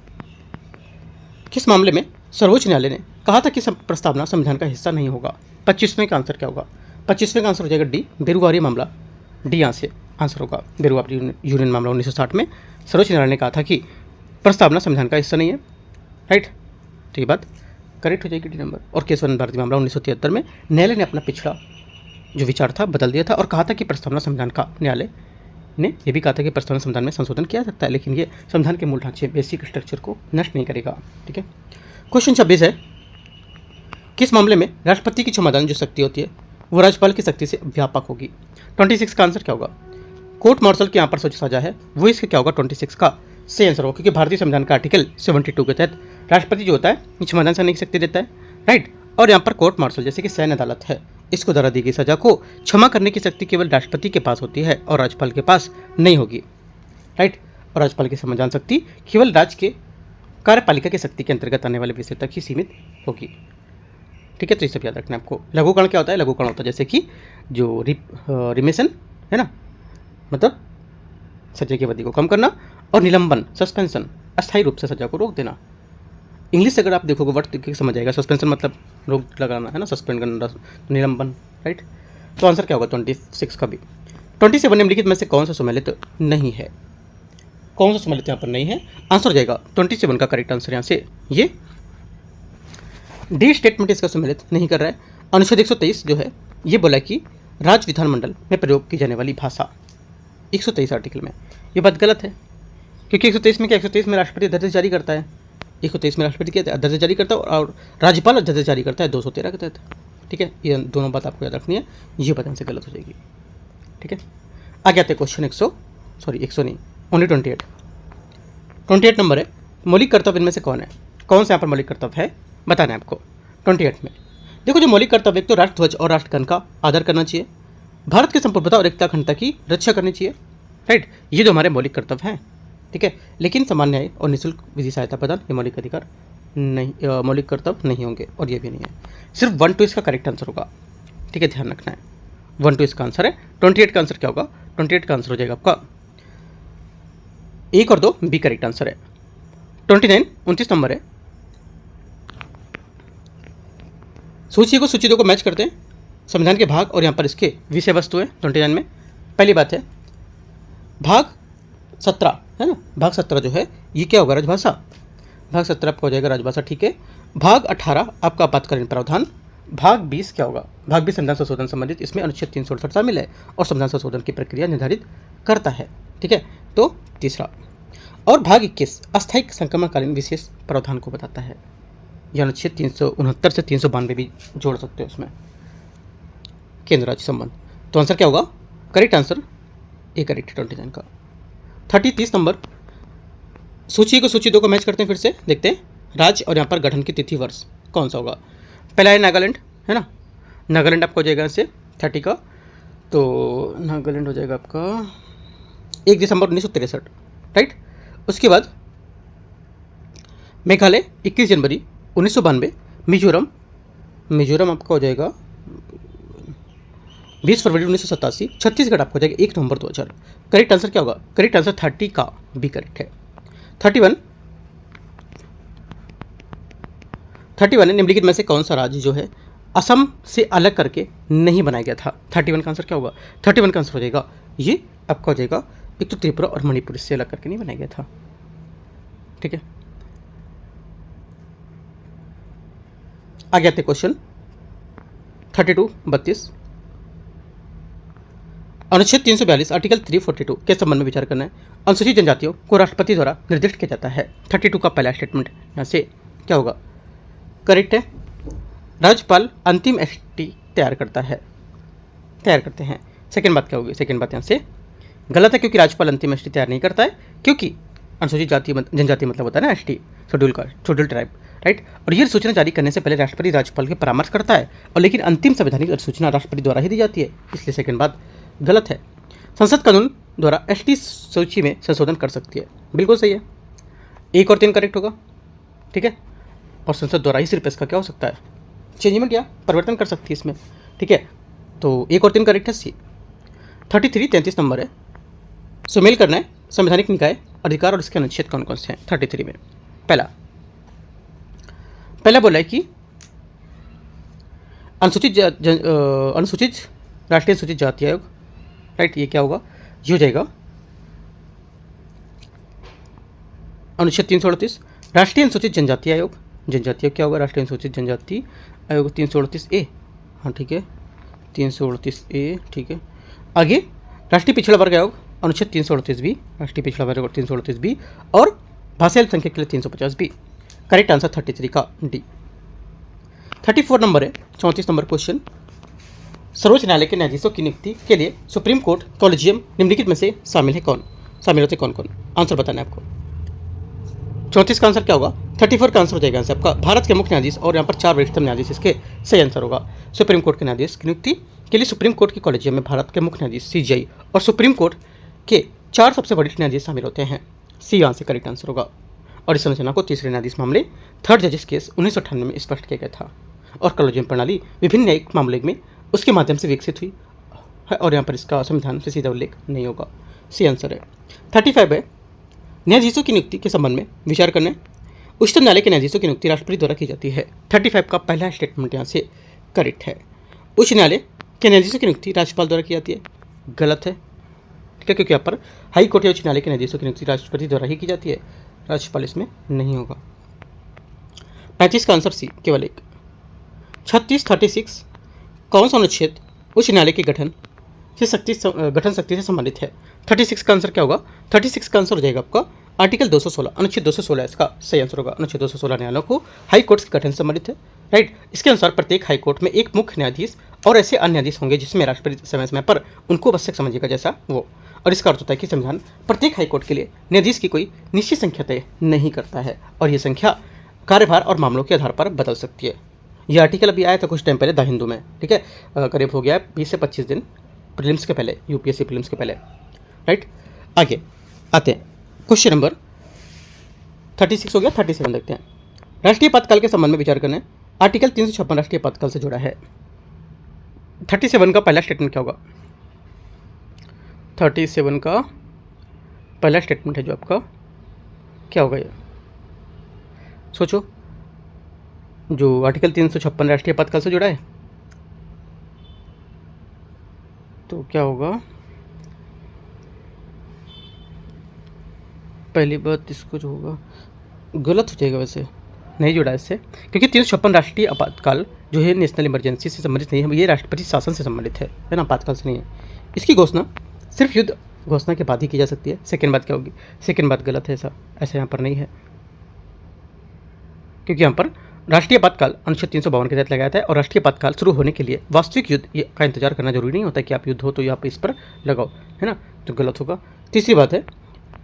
किस मामले में सर्वोच्च न्यायालय ने कहा था कि प्रस्तावना संविधान का हिस्सा नहीं होगा? 25वें का आंसर क्या होगा? 25वें का आंसर हो जाएगा डी, बेरुवारी मामला, डी यहाँ से आंसर होगा। बेरुवारी यूनियन मामला 1960 में सर्वोच्च न्यायालय ने कहा था कि प्रस्तावना संविधान का हिस्सा नहीं है, राइट, तो ये बात करेक्ट हो जाएगी डी नंबर। और केशवन भारती मामला 1973 में न्यायालय ने अपना पिछड़ा जो विचार था बदल दिया था और कहा था कि प्रस्तावना संविधान का, न्यायालय ने यह भी कहा था कि प्रस्तावना संविधान में संशोधन किया सकता है लेकिन ये संविधान के मूल ढांचे, बेसिक स्ट्रक्चर को नष्ट नहीं करेगा, ठीक है। क्वेश्चन 26 है, किस मामले में राष्ट्रपति की क्षमताएं जो शक्ति होती है वो राज्यपाल की शक्ति से व्यापक होगी? 26 का आंसर क्या होगा? कोर्ट मार्शल की यहाँ पर सोच साझा है, वो इसका क्या होगा? 26 का सही आंसर होगा क्योंकि भारतीय संविधान का आर्टिकल 72 के तहत राष्ट्रपति जो होता है क्षमता से नहीं शक्ति देता है, राइट। और यहाँ पर कोर्ट मार्शल जैसे कि सैन्य अदालत है, इसको द्वारा दी गई सजा को क्षमा करने की शक्ति केवल राष्ट्रपति के पास होती है और राज्यपाल के पास नहीं होगी, राइट। और राज्यपाल की संविधान शक्ति केवल राज्य के कार्यपालिका की शक्ति के अंतर्गत आने वाले विषय तक ही सीमित होगी, ठीक है। तो ये सब याद रखना है आपको। लघुकरण क्या होता है? लघुकरण होता है जैसे कि जो रिमेशन है ना, मतलब सजा की अवधि को कम करना, और निलंबन, सस्पेंशन, अस्थायी रूप से सजा को रोक देना। इंग्लिश से अगर आप देखोगे वर्ड देख के समझ आएगा, सस्पेंशन मतलब रोक लगाना है ना, सस्पेंड करना, निलंबन, राइट। तो आंसर क्या होगा 26 का भी। 27 निम्नलिखित में से कौन सा सम्मिलित नहीं है? कौन सा सम्मिलित यहाँ पर नहीं है? आंसर हो जाएगा 27 का करेक्ट आंसर यहाँ से ये डी स्टेटमेंट इसका सम्मिलित नहीं कर रहा है। अनुच्छेद 123 जो है ये बोला कि राज्य विधानमंडल में प्रयोग की जाने वाली भाषा 123 आर्टिकल में, ये बात गलत है क्योंकि 123 में क्या, 123 में राष्ट्रपति अध्यादेश जारी करता है, 123 में राष्ट्रपति क्या अध्यादेश जारी करता है और राज्यपाल अध्यादेश जारी करता है 213 के तहत, ठीक है। ये दोनों बात आपको याद रखनी है, ये बात से गलत हो जाएगी, ठीक है। आगे आते हैं क्वेश्चन 28 नंबर है, मौलिक कर्तव्य इनमें से कौन है? कौन सा यहाँ पर मौलिक कर्तव्य है बताना है आपको। 28 में देखो, जो मौलिक कर्तव्य एक तो राष्ट्रध्वज और राष्ट्रगान का आदर करना चाहिए, भारत की संप्रभुता और एकता अखंडता की रक्षा करनी चाहिए, राइट। ये जो हमारे मौलिक कर्तव्य हैं, ठीक है। लेकिन समान न्याय और निःशुल्क विधि सहायता प्रदान ये मौलिक अधिकार नहीं, मौलिक कर्तव्य नहीं होंगे और ये भी नहीं है। सिर्फ 1 2 इसका करेक्ट आंसर होगा, ठीक है, ध्यान रखना है। 1 2 इसका आंसर है। 28 का आंसर क्या होगा? 28 का आंसर हो जाएगा आपका 1 और 2 बी करेक्ट आंसर है। 29 29 नंबर है, सूची को सूची 2 को मैच करते हैं, संविधान के भाग और यहाँ पर इसके विषय वस्तु है 29 में। पहली बात है भाग 17 है ना, भाग 17 जो है ये क्या होगा, राजभाषा। भाग 17 आपका हो जाएगा राजभाषा, ठीक है। भाग 18 आपका आपातकालीन प्रावधान। भाग 20 क्या होगा, भाग 20 संविधान संशोधन संबंधित, इसमें अनुच्छेद 368 शामिल है और संविधान संशोधन की प्रक्रिया निर्धारित करता है, ठीक है। तो तीसरा। और भाग 21 अस्थायी संक्रमणकालीन विशेष प्रावधान को बताता है। यह अनुच्छेद 369 से 392 भी जोड़ सकते हो उसमें, केंद्र राज्य संबंध। तो आंसर क्या होगा, करेक्ट आंसर ए करेक्ट 29 का। 30 नंबर, सूची को सूची 2 को मैच करते हैं, फिर से देखते हैं राज्य और यहाँ पर गठन की तिथि वर्ष कौन सा होगा। पहला है नागालैंड, है ना, नागालैंड आपका हो जाएगा यहाँ से 30 का, तो नागालैंड हो जाएगा आपका 1 दिसंबर 1963, राइट। उसके बाद मेघालय 21 जनवरी 1992, मिजोरम आपका हो जाएगा 20 फरवरी 1987, छत्तीसगढ़ आपको हो जाएगा 1 नवंबर 2000। करेक्ट आंसर क्या होगा, करेक्ट आंसर 30 का भी करेक्ट है। 31 निम्नलिखित में से कौन सा राज्य जो है असम से अलग करके नहीं बनाया गया था। 31 का आंसर क्या होगा, 31 का आंसर हो जाएगा ये आपका हो जाएगा, एक तो त्रिपुरा और मणिपुर से अलग करके नहीं बनाया गया था, ठीक है। आगे आते क्वेश्चन 32 अनुच्छेद 342 आर्टिकल 342 के संबंध में विचार करना है। अनुसूचित जनजातियों को राष्ट्रपति द्वारा निर्दिष्ट किया जाता है। 32 का पहला स्टेटमेंट यहाँ से क्या होगा, करेक्ट है। राज्यपाल अंतिम एसटी तैयार करते हैं। सेकंड बात क्या होगी, सेकंड बात यहाँ से गलत है, क्योंकि राज्यपाल अंतिम एसटी तैयार नहीं करता है, क्योंकि अनुसूचित जाति जनजाति मतलब होता है ना एसटी, शेड्यूल ट्राइब, राइट। और ये सूचना जारी करने से पहले राष्ट्रपति राज्यपाल के परामर्श करता है, और लेकिन अंतिम संवैधानिक अधिसूचना राष्ट्रपति द्वारा ही दी जाती है, इसलिए सेकंड बात गलत है। संसद कानून द्वारा एसटी सूची में संशोधन कर सकती है, बिल्कुल सही है। 1 और 3 करेक्ट होगा, ठीक है। और संसद द्वारा ही सिर्फ इसका क्या हो सकता है, चेंजमेंट या परिवर्तन कर सकती है इसमें, ठीक है। तो 1 और 3 करेक्ट है, सी। 33 नंबर है, सुमेल करना है संवैधानिक निकाय अधिकार और इसके अनुच्छेद कौन कौन से हैं। 33 में पहला बोला है कि अनुसूचित राष्ट्रीय अनुसूचित जाति आयोग, राइट। ये क्या होगा, ये हो जाएगा अनुच्छेद 338। राष्ट्रीय अनुसूचित जनजाति आयोग, जनजाति क्या होगा, राष्ट्रीय अनुसूचित जनजाति आयोग 338A, हाँ ठीक है 338A, ठीक है। आगे राष्ट्रीय पिछड़ा वर्ग आयोग अनुच्छेद 338B, राष्ट्रीय पिछड़ा वर्ग 338B, और भाषा अल्पसंख्यक के लिए 350B। करेक्ट आंसर 33 का डी। 34 नंबर है, 34 नंबर क्वेश्चन, सर्वोच्च न्यायालय के न्यायाधीशों की नियुक्ति के लिए सुप्रीम कोर्ट कॉलेजियम निम्नलिखित में से शामिल होते कौन कौन, आंसर बताना है आपको। 34 का आंसर क्या होगा, 34 का आंसर हो जाएगा आपका भारत के मुख्य न्यायाधीश, और यहाँ पर 4 वरिष्ठतम न्यायाधीश इसके सही आंसर होगा। सुप्रीम कोर्ट के न्यायाधीश की नियुक्ति के लिए सुप्रीम कोर्ट की कॉलेजियम में भारत के मुख्य न्यायाधीश CJI और सुप्रीम कोर्ट के 4 सबसे वरिष्ठ न्यायाधीश शामिल होते हैं, सी यहाँ से करेक्ट आंसर होगा। और इस संरचना को तीसरे न्यायाधीश मामले थर्ड जजेस केस 1998 में स्पष्ट किया गया था, और कॉलेजियम प्रणाली विभिन्न न्यायिक मामले में उसके माध्यम से विकसित हुई है, और यहाँ पर इसका संविधान से सीधा उल्लेख नहीं होगा, सी आंसर है। 35 है, न्यायाधीशों की नियुक्ति के संबंध में विचार करने। उच्चतम न्यायालय के न्यायाधीशों की नियुक्ति राष्ट्रपति द्वारा की जाती है। 35 का पहला स्टेटमेंट यहाँ से करेक्ट है। उच्च न्यायालय के न्यायाधीशों की नियुक्ति राज्यपाल द्वारा की जाती है, गलत है, ठीक है, क्योंकि यहाँ पर हाई कोर्ट या उच्च न्यायालय के न्यायाधीशों की नियुक्ति राष्ट्रपति द्वारा ही की जाती है, राज्यपाल इसमें नहीं होगा। 35 का आंसर सी, केवल एक। 36 कौन सा अनुच्छेद उच्च न्यायालय के गठन शक्ति से संबंधित है। 36 का आंसर क्या होगा, 36 का आंसर हो जाएगा आपका आर्टिकल 216, अनुच्छेद 216 इसका सही आंसर होगा। अनुच्छेद 216 न्यायालयों को हाई कोर्ट के गठन से संबंधित है, राइट। इसके अनुसार प्रत्येक हाई कोर्ट में एक मुख्य न्यायाधीश और ऐसे अन्य न्यायाधीश होंगे जिसमें राष्ट्रपति समय समय पर उनको आवश्यक समझेगा जैसा वो। और इसका अर्थ होता है कि संविधान प्रत्येक हाई कोर्ट के लिए न्यायाधीश की कोई निश्चित संख्या तय नहीं करता है, और ये संख्या कार्यभार और मामलों के आधार पर बदल सकती है। यह आर्टिकल अभी आया था कुछ टाइम पहले द हिंदू में, ठीक है, करीब हो गया 20 से 25 दिन प्रीलिम्स के पहले, यूपीएससी प्रीलिम्स के पहले, राइट। आगे आते हैं क्वेश्चन नंबर 36 हो गया, 37 देखते हैं। राष्ट्रीय आपातकाल के संबंध में विचार करना है। आर्टिकल 356 राष्ट्रीय आपातकाल से जुड़ा है। 37 का पहला स्टेटमेंट क्या होगा, 37 का पहला स्टेटमेंट है जो आपका क्या होगा, ये सोचो। जो आर्टिकल 356 राष्ट्रीय आपातकाल से जुड़ा है। तो क्या होगा, पहली बात इसको जो होगा गलत हो जाएगा, वैसे नहीं जुड़ा इससे, क्योंकि 356 राष्ट्रीय आपातकाल जो है नेशनल इमरजेंसी से संबंधित नहीं है, ये राष्ट्रपति शासन से संबंधित है ना, आपातकाल से नहीं है। इसकी घोषणा सिर्फ युद्ध घोषणा के बाद ही की जा सकती है। सेकेंड बात क्या होगी, सेकेंड बात गलत है, ऐसा यहाँ पर नहीं है, क्योंकि यहाँ पर राष्ट्रीय आपातकाल अनुच्छेद 352 के तहत लगाया था और राष्ट्रीय आपातकाल शुरू होने के लिए वास्तविक युद्ध का इंतजार करना जरूरी नहीं होता कि आप युद्ध हो तो आप इस पर लगाओ, है ना, तो गलत होगा। तीसरी बात है,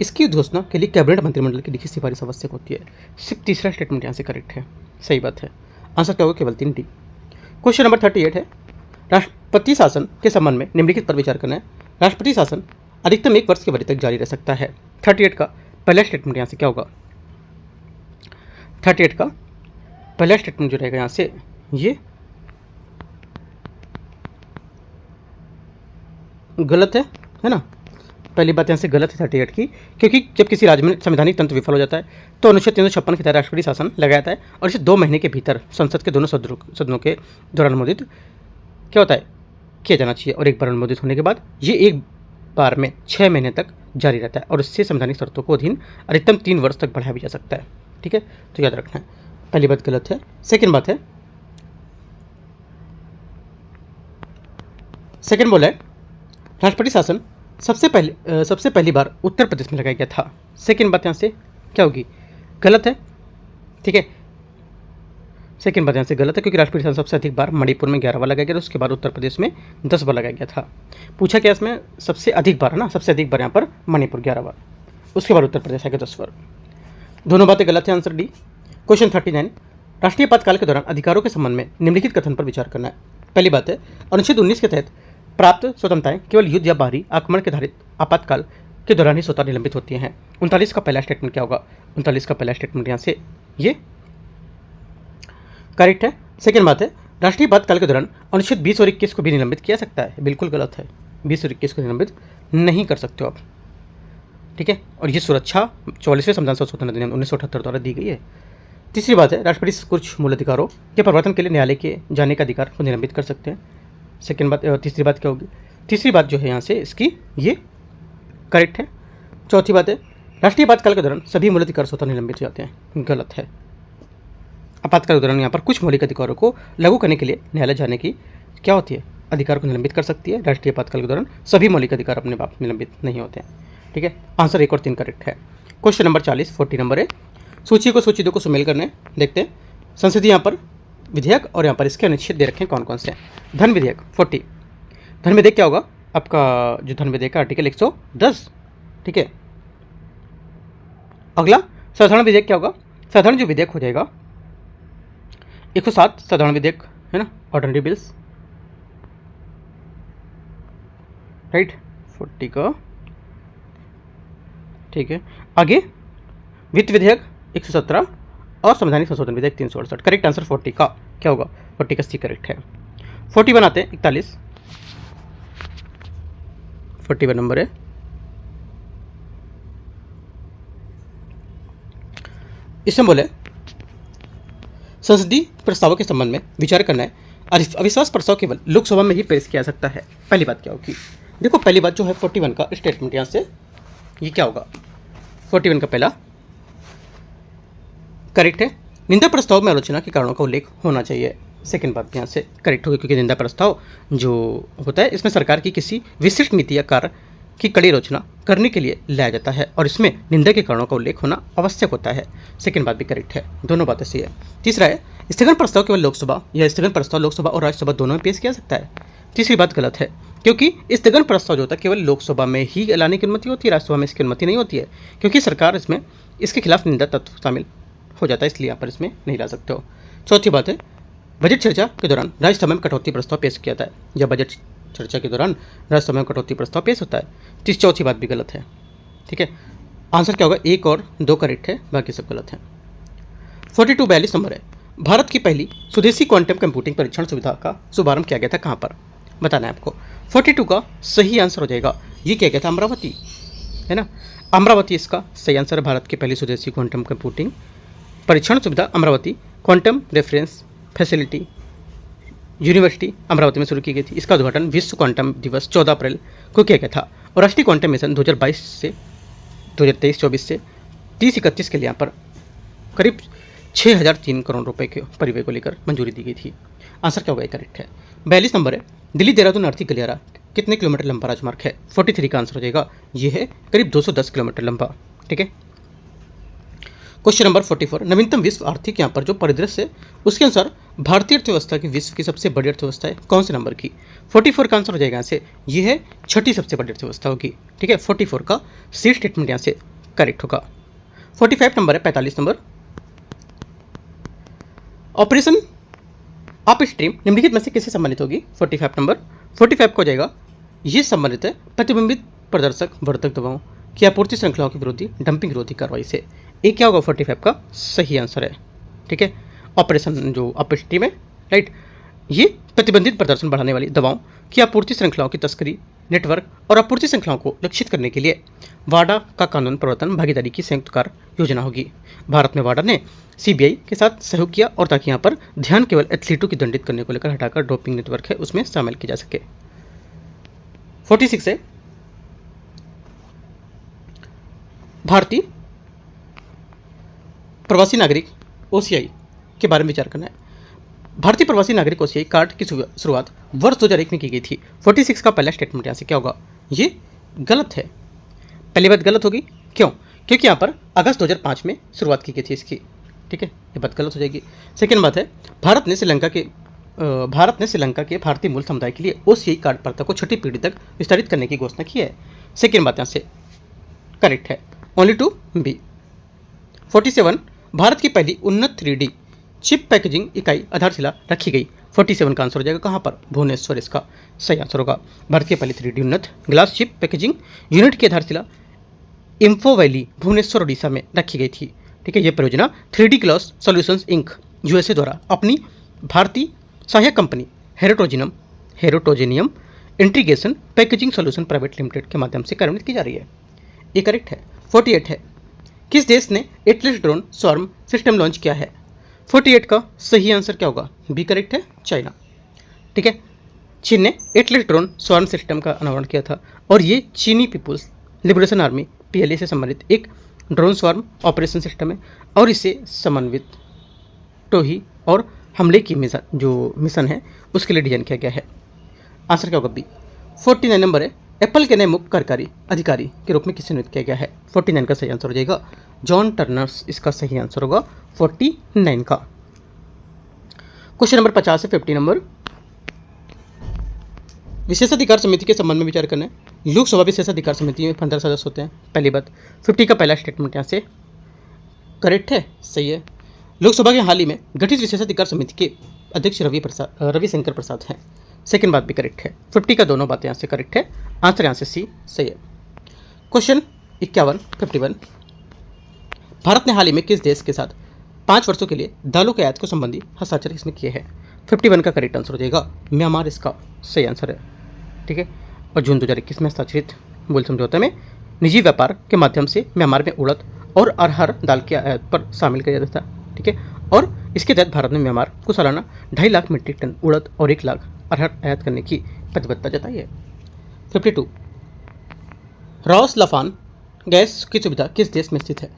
इसकी घोषणा के लिए कैबिनेट मंत्रिमंडल की लिखित सिफारिश आवश्यक होती है। सिर्फ तीसरा स्टेटमेंट यहाँ से करेक्ट है, सही बात है। आंसर क्या होगा, केवल 3 डी। क्वेश्चन नंबर 38 है, राष्ट्रपति शासन के संबंध में निम्नलिखित पर विचार करना है। राष्ट्रपति शासन अधिकतम 1 वर्ष की अवधि तक जारी रह सकता है। 38 का पहला स्टेटमेंट यहाँ से क्या होगा, 38 का पहला स्टेटमेंट जो रहेगा यहाँ से ये गलत है ना। पहली बात यहाँ से गलत है 38 की, क्योंकि जब किसी राज्य में संवैधानिक तंत्र विफल हो जाता है तो अनुच्छेद 356 के तहत राष्ट्रपति शासन लगाया जाता है और इसे 2 महीने के भीतर संसद के दोनों सदनों के दौरान अनुमोदित क्या होता है, किया जाना चाहिए। और एक बार अनुमोदित होने के बाद ये एक बार में 6 महीने तक जारी रहता है और इससे संवैधानिक शर्तों को अधीन अधिकतम 3 वर्ष तक बढ़ाया भी जा सकता है। ठीक है, तो याद रखना है, पहली बात गलत है। सेकेंड बात है, सेकेंड बोला है राष्ट्रपति शासन सबसे पहली बार उत्तर प्रदेश में लगाया गया था। सेकेंड बात यहाँ से क्या होगी, गलत है। ठीक है, सेकेंड बात यहाँ से गलत है, क्योंकि राष्ट्रपति शासन सबसे अधिक बार मणिपुर में 11 बार लगाया गया था, उसके बाद उत्तर प्रदेश में 10 बार लगाया गया था। पूछा क्या इसमें सबसे अधिक बार है ना, सबसे अधिक बार यहाँ पर मणिपुर 11 बार, उसके बाद उत्तर प्रदेश आएगा 10 बार। दोनों बातें गलत है, आंसर डी। क्वेश्चन 39, राष्ट्रीय आपातकाल के दौरान अधिकारों के संबंध में निम्नलिखित कथन पर विचार करना है। पहली बात है, अनुच्छेद 19 के तहत प्राप्त स्वतंत्रताएं केवल युद्ध या बाहरी आक्रमण के आधारित आपातकाल के दौरान ही स्वतः निलंबित होती हैं। 39 का पहला स्टेटमेंट क्या होगा, 39 का पहला स्टेटमेंट यहाँ से ये करेक्ट है। सेकेंड बात है, राष्ट्रीय आपातकाल के दौरान अनुच्छेद 20 और 21 को भी निलंबित किया सकता है, बिल्कुल गलत है। 20 और 21 को निलंबित नहीं कर सकते हो आप। ठीक है, और ये सुरक्षा 44वें संविधान संशोधन अधिनियम 1978 द्वारा दी गई है। तीसरी बात है, राष्ट्रपति कुछ मूल अधिकारों के परिवर्तन के लिए न्यायालय के जाने का अधिकार को निलंबित कर सकते हैं। सेकेंड बात, तीसरी बात क्या होगी, तीसरी बात जो है यहाँ से इसकी ये करेक्ट है। चौथी बात है, राष्ट्रीय आपातकाल के दौरान सभी मूल अधिकार स्वतः निलंबित हो जाते हैं, गलत है। आपातकाल के दौरान यहाँ पर कुछ मौलिक अधिकारों को लागू करने के लिए न्यायालय जाने की क्या होती है, अधिकार को निलंबित कर सकती है। राष्ट्रीय आपातकाल के दौरान सभी मौलिक अधिकार अपने आप निलंबित नहीं होते हैं। ठीक है, आंसर 1 और 3 करेक्ट है। क्वेश्चन नंबर 40 नंबर है, सूची को सूची 2 को सुमेल करने देखते हैं। संसदीय यहाँ पर विधेयक और यहाँ पर इसके अनुच्छेद दे रखे हैं कौन कौन से। धन विधेयक 40, धन विधेयक क्या होगा आपका, जो धन विधेयक का आर्टिकल 110। ठीक है, अगला साधारण विधेयक क्या होगा, साधारण जो विधेयक हो जाएगा 107 साधारण विधेयक है ना, ऑर्डिनरी बिल्स, राइट, 40 का। ठीक है, आगे वित्त विधेयक 117 और संवैधानिक संशोधन विधेयक 368। करेक्ट आंसर 40 का क्या होगा, 40 का सी करेक्ट है। 41 आते हैं 41, 41 नंबर है। इसमें बोले संसदीय प्रस्तावों के संबंध में विचार करना है। अविश्वास प्रस्ताव केवल लोकसभा में ही पेश किया जा सकता है। पहली बात क्या होगी, देखो पहली बात जो है 41 का स्टेटमेंट यहाँ से ये क्या होगा, 41 का पहला करेक्ट है। निंदा प्रस्ताव में आलोचना के कारणों का उल्लेख होना चाहिए। सेकंड बात यहाँ से करेक्ट होगी, क्योंकि निंदा प्रस्ताव जो होता है इसमें सरकार की किसी विशिष्ट नीति या कार्य की कड़ी आलोचना करने के लिए लाया जाता है और इसमें निंदा के कारणों का उल्लेख होना आवश्यक होता है। सेकंड बात भी करेक्ट है, दोनों बातें सही है। तीसरा है, स्थगन प्रस्ताव केवल लोकसभा या स्थगन प्रस्ताव लोकसभा और राज्यसभा दोनों में पेश किया जा सकता है। तीसरी बात गलत है, क्योंकि स्थगन प्रस्ताव जो होता है केवल लोकसभा में ही लाने की अनुमति होती है, राज्यसभा में इसकी अनुमति नहीं होती है, क्योंकि सरकार इसमें इसके खिलाफ निंदा तत्व शामिल हो जाता है, इसलिए यहाँ पर इसमें नहीं ला सकते हो। चौथी बात है, बजट चर्चा के दौरान राज्यसभा में कटौती प्रस्ताव पेश किया जाता है, या बजट चर्चा के दौरान राज्यसभा में कटौती प्रस्ताव पेश होता है। चौथी बात भी गलत है। ठीक है, आंसर क्या होगा, 1 और 2 करेक्ट है, बाकी सब गलत है। 42 नंबर है, भारत की पहली स्वदेशी क्वांटम कंप्यूटिंग परीक्षण सुविधा का शुभारंभ किया गया था कहाँ पर, बताना है आपको। 42 का सही आंसर हो जाएगा, ये किया गया था अमरावती, है ना, अमरावती इसका सही आंसर है। भारत की पहली स्वदेशी क्वांटम कंप्यूटिंग परीक्षण सुविधा Amravati quantum reference facility university Amravati में शुरू की गई थी। इसका उद्घाटन विश्व क्वांटम दिवस 14 अप्रैल को किया गया था। और राष्ट्रीय क्वांटम मिशन 2022 से 2023-24 से 30-31 के लिए यहाँ पर करीब 6003 करोड़ रुपए के परिव्यय को लेकर मंजूरी दी गई थी। आंसर क्या होगा? करेक्ट है। 42 नंबर है, दिल्ली देहरादून अर्थी गलियारा कितने किलोमीटर लंबा राजमार्ग है? 43 का आंसर हो जाएगा। ये है करीब 210 किलोमीटर लंबा। ठीक है। क्वेश्चन नंबर 44, नवीनतम विश्व आर्थिक यहाँ पर जो परिदृश्य है उसके अनुसार भारतीय अर्थव्यवस्था की विश्व की सबसे बड़ी अर्थव्यवस्था है कौन से नंबर की? 44 का आंसर हो जाएगा यहाँ से, ये है छठी सबसे बड़ी अर्थव्यवस्था होगी। ठीक है, 44 का सी स्टेटमेंट यहाँ से करेक्ट होगा। 45 नंबर है, 45 नंबर, ऑपरेशन अपस्ट्रीम निम्नलिखित में से किससे संबंधित होगी? 45 नंबर, 45 को हो जाएगा, ये संबंधित है प्रतिबिंबित प्रदर्शक वर्धक दवाओं की आपूर्ति श्रृंखलाओं के विरोधी डंपिंग विरोधी कार्रवाई से। ये क्या होगा? 45 का सही आंसर है। ठीक है, ऑपरेशन जो अपस्ट्रीम है, राइट, ये प्रतिबंधित प्रदर्शन बढ़ाने वाली दवाओं की आपूर्ति श्रृंखलाओं की तस्करी नेटवर्क और आपूर्ति श्रृंखलाओं को लक्षित करने के लिए वाडा का कानून प्रवर्तन भागीदारी की संयुक्त कार्य योजना होगी। भारत में वाडा ने सीबीआई के साथ सहयोग किया और ताकि यहाँ पर ध्यान केवल एथलीटों की दंडित करने को लेकर हटाकर डोपिंग नेटवर्क है उसमें शामिल किया जा सके। 46 है, भारतीय प्रवासी नागरिक ओसीआई के बारे में विचार करना है। भारतीय प्रवासी नागरिक ओसीआई कार्ड की शुरुआत वर्ष 2001 में की गई थी। 46 का पहला स्टेटमेंट यहाँ से क्या होगा? ये गलत है। पहली बात गलत होगी, क्यों? क्योंकि यहाँ पर अगस्त 2005 में शुरुआत की गई थी इसकी। ठीक है, ये बात गलत हो जाएगी। सेकेंड बात है, भारत ने श्रीलंका के भारतीय मूल समुदाय के लिए ओसीआई कार्ड प्रथा को छठी पीढ़ी तक विस्तारित करने की घोषणा की है। सेकेंड बात यहाँ से करेक्ट है, ओनली टू बी। 47, भारत की पहली उन्नत 3D चिप पैकेजिंग इकाई आधारशिला रखी गई। 47 का आंसर हो जाएगा कहाँ पर? भुवनेश्वर इसका सही आंसर होगा। भारत की पहली 3D उन्नत ग्लास चिप पैकेजिंग यूनिट की आधारशिला इंफो वैली भुवनेश्वर ओडिशा में रखी गई थी। ठीक है, यह परियोजना 3D glass Solutions Inc USA द्वारा अपनी भारतीय सहायक कंपनी हेरोटोजेनियम integration packaging solution private limited के माध्यम से कार्यान्वित की जा रही है। ये करेक्ट है। 48 है, किस देश ने Atlas drone swarm system launch किया है? 48 का सही आंसर क्या होगा? बी करेक्ट है, चाइना। ठीक है, चीन ने एटलस ड्रोन स्वार्म सिस्टम का अनावरण किया था और ये चीनी पीपुल्स लिबरेशन आर्मी PLA से संबंधित एक ड्रोन स्वार्म ऑपरेशन सिस्टम है और इसे समन्वित टोही और हमले की मिशन है उसके लिए डिजाइन किया गया है। आंसर क्या होगा? बी। 49 नंबर है, एप्पल के नए मुख्य कार्यकारी अधिकारी के रूप में किसे नियुक्त किया गया है? 49 का सही आंसर हो जाएगा जॉन टर्नर्स, इसका सही आंसर होगा 49 का। क्वेश्चन नंबर 50 है, 50 नंबर, विशेषाधिकार समिति के संबंध में विचार करना है। लोकसभा विशेषाधिकार समिति में 15 सदस्य होते हैं। पहली बात, 50 का पहला स्टेटमेंट यहाँ से करेक्ट है, सही है। लोकसभा के हाल ही में गठित विशेषाधिकार समिति के अध्यक्ष रविशंकर प्रसाद हैं। सेकेंड बात भी करेक्ट है। 50 का दोनों बातें यहाँ से करेक्ट है। आंसर यहाँ से सी सही है। क्वेश्चन 51 भारत ने हाल ही में किस देश के साथ 5 वर्षों के लिए दालों के आयात को संबंधी हस्ताक्षर इसमें किए हैं? 51 का करेक्ट आंसर हो जाएगा म्यांमार, इसका सही आंसर है। ठीक है, और जून 2021 में हस्ताक्षरित मूल समझौते में निजी व्यापार के माध्यम से म्यांमार में उड़द और अरहर दाल के आयात पर शामिल किया जाता था। ठीक है, और इसके तहत भारत ने म्यांमार को सालाना 2.5 लाख मीट्रिक टन उड़द और 1 लाख अरहर आयात करने की प्रतिबद्धता जताई है। 52 रॉस लफान गैस की सुविधा किस देश में स्थित है?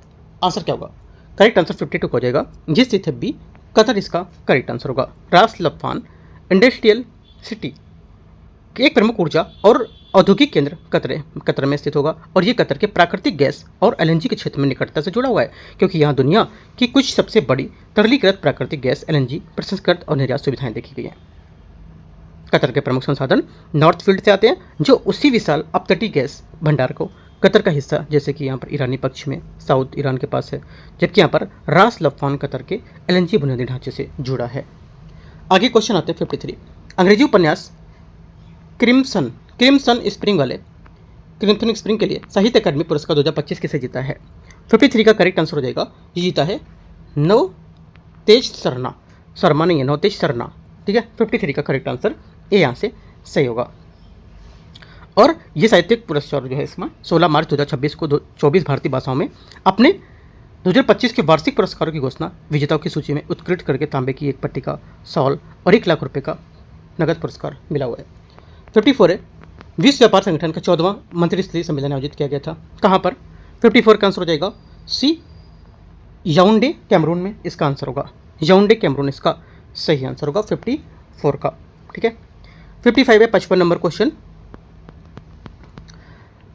आंसर क्या होगा? करेक्ट आंसर 52 हो जाएगा, ये स्थित है बी कतर, इसका करेक्ट आंसर होगा। रास लफान इंडस्ट्रियल सिटी एक प्रमुख ऊर्जा और औद्योगिक केंद्र कतर में स्थित होगा और ये कतर के प्राकृतिक गैस और LNG के क्षेत्र में निकटता से जुड़ा हुआ है क्योंकि यहाँ दुनिया की कुछ सबसे बड़ी तरलीकृत प्राकृतिक गैस LNG प्रसंस्कृत और निर्यात सुविधाएं देखी गई हैं। कतर के प्रमुख संसाधन नॉर्थ फील्ड से आते हैं जो उसी विशाल अपतटीय गैस भंडार को कतर का हिस्सा, जैसे कि यहाँ पर ईरानी पक्ष में साउथ ईरान के पास है, जबकि यहाँ पर रास लफान कतर के LNG बुनियादी ढांचे से जुड़ा है। आगे क्वेश्चन आते हैं 53 अंग्रेजी उपन्यास क्रिम्सन स्प्रिंग के लिए साहित्य अकादमी पुरस्कार 2025 किसे जीता है? 53 का करेक्ट आंसर हो जाएगा, ये जीता है नवतेज शर्मा नहीं है, नवतेज शर्मा। ठीक है, 53 का करेक्ट आंसर ए यहाँ से सही होगा। और ये साहित्यिक पुरस्कार जो है इसमें 16 मार्च 2026 को 24 भारतीय भाषाओं में अपने 2025 के वार्षिक पुरस्कारों की घोषणा विजेताओं की सूची में उत्कृष्ट करके तांबे की एक पट्टिका, शॉल और 1 लाख रुपए का नगद पुरस्कार मिला हुआ है। 54 है, विश्व व्यापार संगठन का 14वां मंत्रिस्तरीय सम्मेलन आयोजित किया गया था। कहाँ पर? 54 का आंसर हो जाएगा सी, याओंडे कैमरून में इसका आंसर होगा। याओंडे कैमरून इसका सही आंसर होगा 54 का। ठीक है। 55 है, 55 नंबर क्वेश्चन।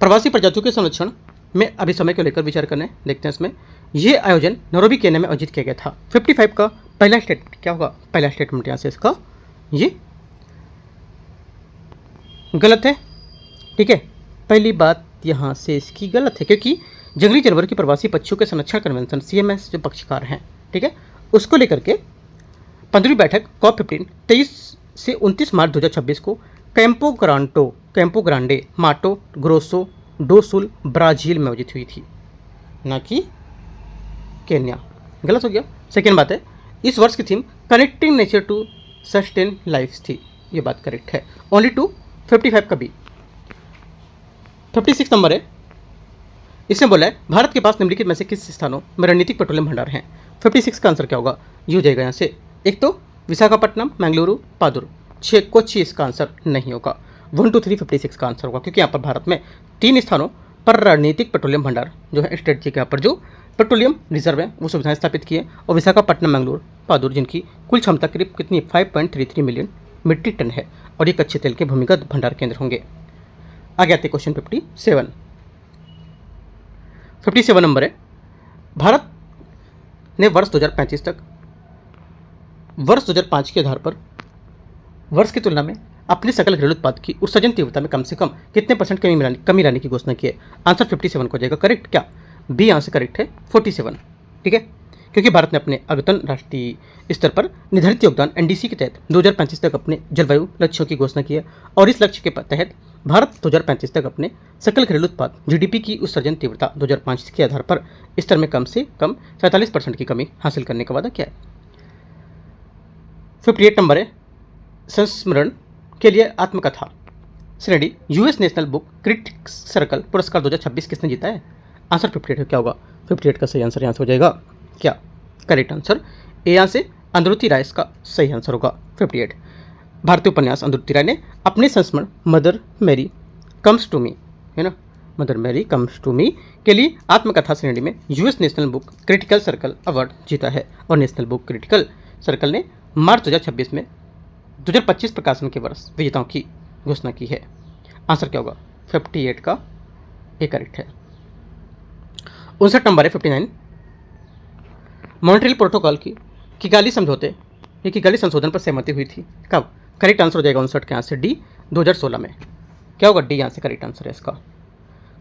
प्रवासी प्रजातियों के संरक्षण में अभी समय को लेकर विचार करने देखते हैं इसमें। यह आयोजन नैरोबी केन्या में आयोजित किया गया था। 55 का पहला स्टेटमेंट क्या होगा? पहला स्टेटमेंट यहाँ से इसका ये गलत है। ठीक है, पहली बात यहाँ से इसकी गलत है, क्योंकि जंगली जानवर की प्रवासी पक्षियों के संरक्षण कन्वेंशन CMS जो पक्षकार हैं, ठीक है, उसको लेकर के 15वीं बैठक COP15 23 से 29 मार्च 2026 को Campo Grande Mato Grosso do Sul Brazil में आयोजित हुई थी, ना कि केन्या। गलत हो गया। सेकेंड बात है, इस वर्ष की theme connecting nature to sustain life थी। ये बात करेक्ट है। ओनली टू 55 का बी। 56 नंबर है, इसने बोला है भारत के पास निम्नलिखित में से किस स्थानों में रणनीतिक पेट्रोलियम भंडार हैं? 56 का आंसर क्या होगा? ये हो जाएगा यहाँ से, एक तो विशाखापट्टनम, मैंगलुरु, पादुर। 6 कोच्चि इसका आंसर नहीं होगा। 1 2 3 56 का आंसर होगा, क्योंकि यहाँ पर भारत में 3 स्थानों पर रणनीतिक पेट्रोलियम भंडार जो है स्ट्रेटजी के यहाँ पर जो पेट्रोलियम रिजर्व है वो सुविधाएं स्थापित की है। और विशाखापट्टनम, मैंगलुरु, पादुर जिनकी कुल क्षमता करीब कितनी 5.33 मिलियन मीट्रिक टन है, और ये कच्चे तेल के भूमिगत भंडार केंद्र होंगे। आगे आते क्वेश्चन 57 नंबर है, भारत ने वर्ष 2035 तक वर्ष 2005 के आधार पर वर्ष की तुलना में अपने सकल घरेलू उत्पाद की उत्सर्जन तीव्रता में कम से कम कितने % कमी लाने की घोषणा की है? आंसर 57 को जाएगा। करेक्ट क्या? बी आंसर करेक्ट है 47। ठीक है, क्योंकि भारत ने अपने अद्यतन राष्ट्रीय स्तर पर निर्धारित योगदान NDC के तहत 2035 तक अपने जलवायु लक्ष्यों की घोषणा की है, और इस लक्ष्य के तहत भारत 2035 तक अपने सकल घरेलू उत्पाद GDP की उत्सर्जन तीव्रता 2005 के आधार पर स्तर में कम से कम 47% की कमी हासिल करने का वादा किया है। 58 नंबर है, संस्मरण के लिए आत्मकथा श्रेणी US national book critics circle पुरस्कार 2026 किसने जीता है? आंसर 58 क्या होगा? 58 का सही आंसर यहाँ से हो जाएगा क्या? करेक्ट आंसर ए, यहाँ से अंधरुति राय इसका सही आंसर होगा 58। भारतीय उपन्यास अंधरुति राय ने अपने संस्मरण mother Mary comes to me, है ना, mother Mary comes to me के लिए आत्मकथा श्रेणी में US national book critical circle award जीता है। और नेशनल बुक क्रिटिकल सर्कल ने मार्च 2026 में 2025 प्रकाशन के वर्ष विजेताओं की घोषणा की है। आंसर क्या होगा? 58 का ए करेक्ट है। 59 नंबर है 59, मॉन्ट्रियल प्रोटोकॉल की किगाली समझौते या किगाली संशोधन पर सहमति हुई थी कब? करेक्ट आंसर हो जाएगा 59 के यहाँ से डी 2016 में। क्या होगा? डी यहाँ से करेक्ट आंसर है इसका।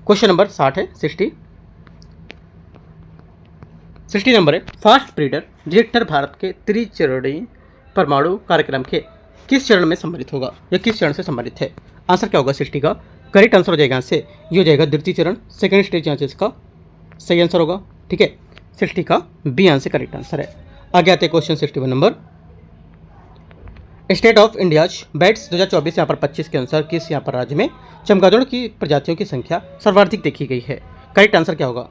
क्वेश्चन नंबर 60 है 60 नंबर है, फास्ट ब्रीडर रिएक्टर भारत के त्रिचरणीय परमाणु कार्यक्रम के किस चरण में सम्मिलित होगा या किस चरण से सम्मिलित है? आंसर क्या होगा? 60 का करेक्ट आंसर हो जाएगा यहाँ से, ये हो जाएगा द्वितीय चरण, सेकेंड स्टेज यहाँ से इसका सही आंसर होगा। ठीक है, 60 का बी यहाँ से करेक्ट आंसर है। आगे आते हैं question 61 number, state of India's bats 2024 यहाँ पर 25 के अनुसार किस यहाँ पर राज्य में चमगादड़ की प्रजातियों की संख्या सर्वाधिक देखी गई है? करेक्ट आंसर क्या होगा?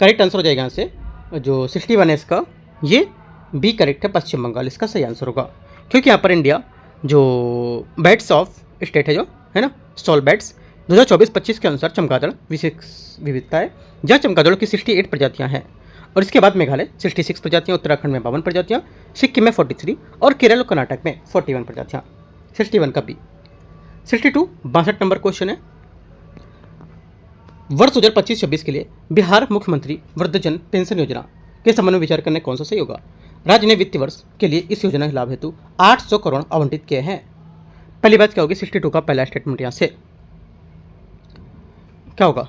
करेक्ट आंसर हो जाएगा यहाँ से जो 61 है इसका, ये बी करेक्ट है, पश्चिम बंगाल इसका सही आंसर होगा। क्योंकि यहाँ पर इंडिया जो बैट्स ऑफ स्टेट है जो है ना, स्टॉल बैट्स 2024-25 के अनुसार चमगादड़ विशेष विविधता है, जहाँ चमगादड़ों की 68 प्रजातियाँ हैं। और इसके बाद मेघालय 66 प्रजातियाँ, उत्तराखंड में 52 प्रजातियाँ, सिक्किम में 43 और केरल और कर्नाटक में 41 प्रजातियाँ। 61 का बी। 62 62 नंबर क्वेश्चन है, वर्ष 2025-26 के लिए बिहार मुख्यमंत्री वृद्धजन पेंशन योजना के संबंध में विचार करने कौन सा सही होगा? राज्य ने वित्तीय वर्ष के लिए इस योजना के लाभ हेतु 800 करोड़ आवंटित किए हैं। पहली बात क्या होगी? 62 का पहला स्टेटमेंट यहाँ से क्या होगा?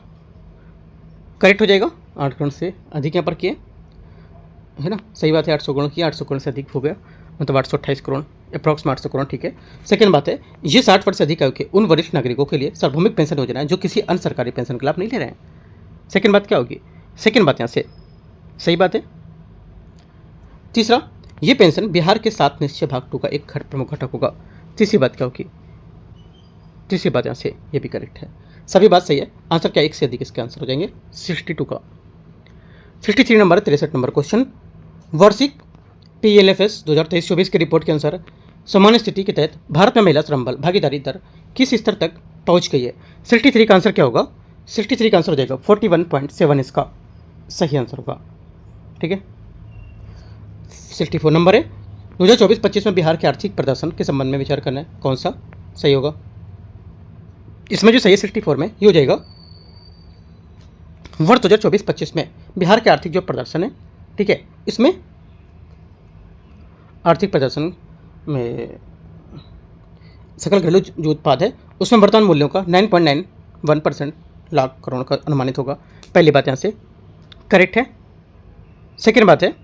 करेक्ट हो जाएगा, 8 करोड़ से अधिक यहाँ पर किए, है ना, सही बात है। 800 करोड़ किया, 800 करोड़ से अधिक हो गया, मतलब 828 करोड़, अप्रॉक्स 800 करोड़। ठीक है। सेकेंड बात है, ये 60 वर्ष से अधिक आयु के उन वरिष्ठ नागरिकों के लिए सार्वभौमिक पेंशन योजना है जो किसी अन्य सरकारी पेंशन का लाभ नहीं ले रहे हैं। सेकेंड बात क्या होगी? सेकेंड बात यहाँ से सही बात है। तीसरा, ये पेंशन बिहार के 7 निश्चय भाग 2 का एक प्रमुख घटक होगा। तीसरी बात क्या होगी? तीसरी बात यहाँ से ये भी करेक्ट है, सभी बात सही है। आंसर क्या? एक से अधिक इसके आंसर हो जाएंगे 62 का। 63 नंबर 63 नंबर क्वेश्चन, वार्षिक PLFS 2023-24 की रिपोर्ट के अनुसार सामान्य स्थिति के तहत भारत में महिला श्रम बल भागीदारी दर किस स्तर तक पहुंच गई है? 63 का आंसर क्या होगा? 63 का आंसर हो जाएगा 41.7, इसका सही आंसर होगा। ठीक है, 64 नंबर है, 2024-25 में बिहार के आर्थिक प्रदर्शन के संबंध में विचार करना है, कौन सा सही होगा? इसमें जो सही है 64 में ये हो जाएगा, वर्ष 2024-25 में बिहार के आर्थिक जो प्रदर्शन है, ठीक है, इसमें आर्थिक प्रदर्शन में सकल घरेलू जो उत्पाद है उसमें वर्तमान मूल्यों का 9.91% लाख करोड़ का अनुमानित होगा। पहली बात यहाँ से करेक्ट है। सेकेंड बात है,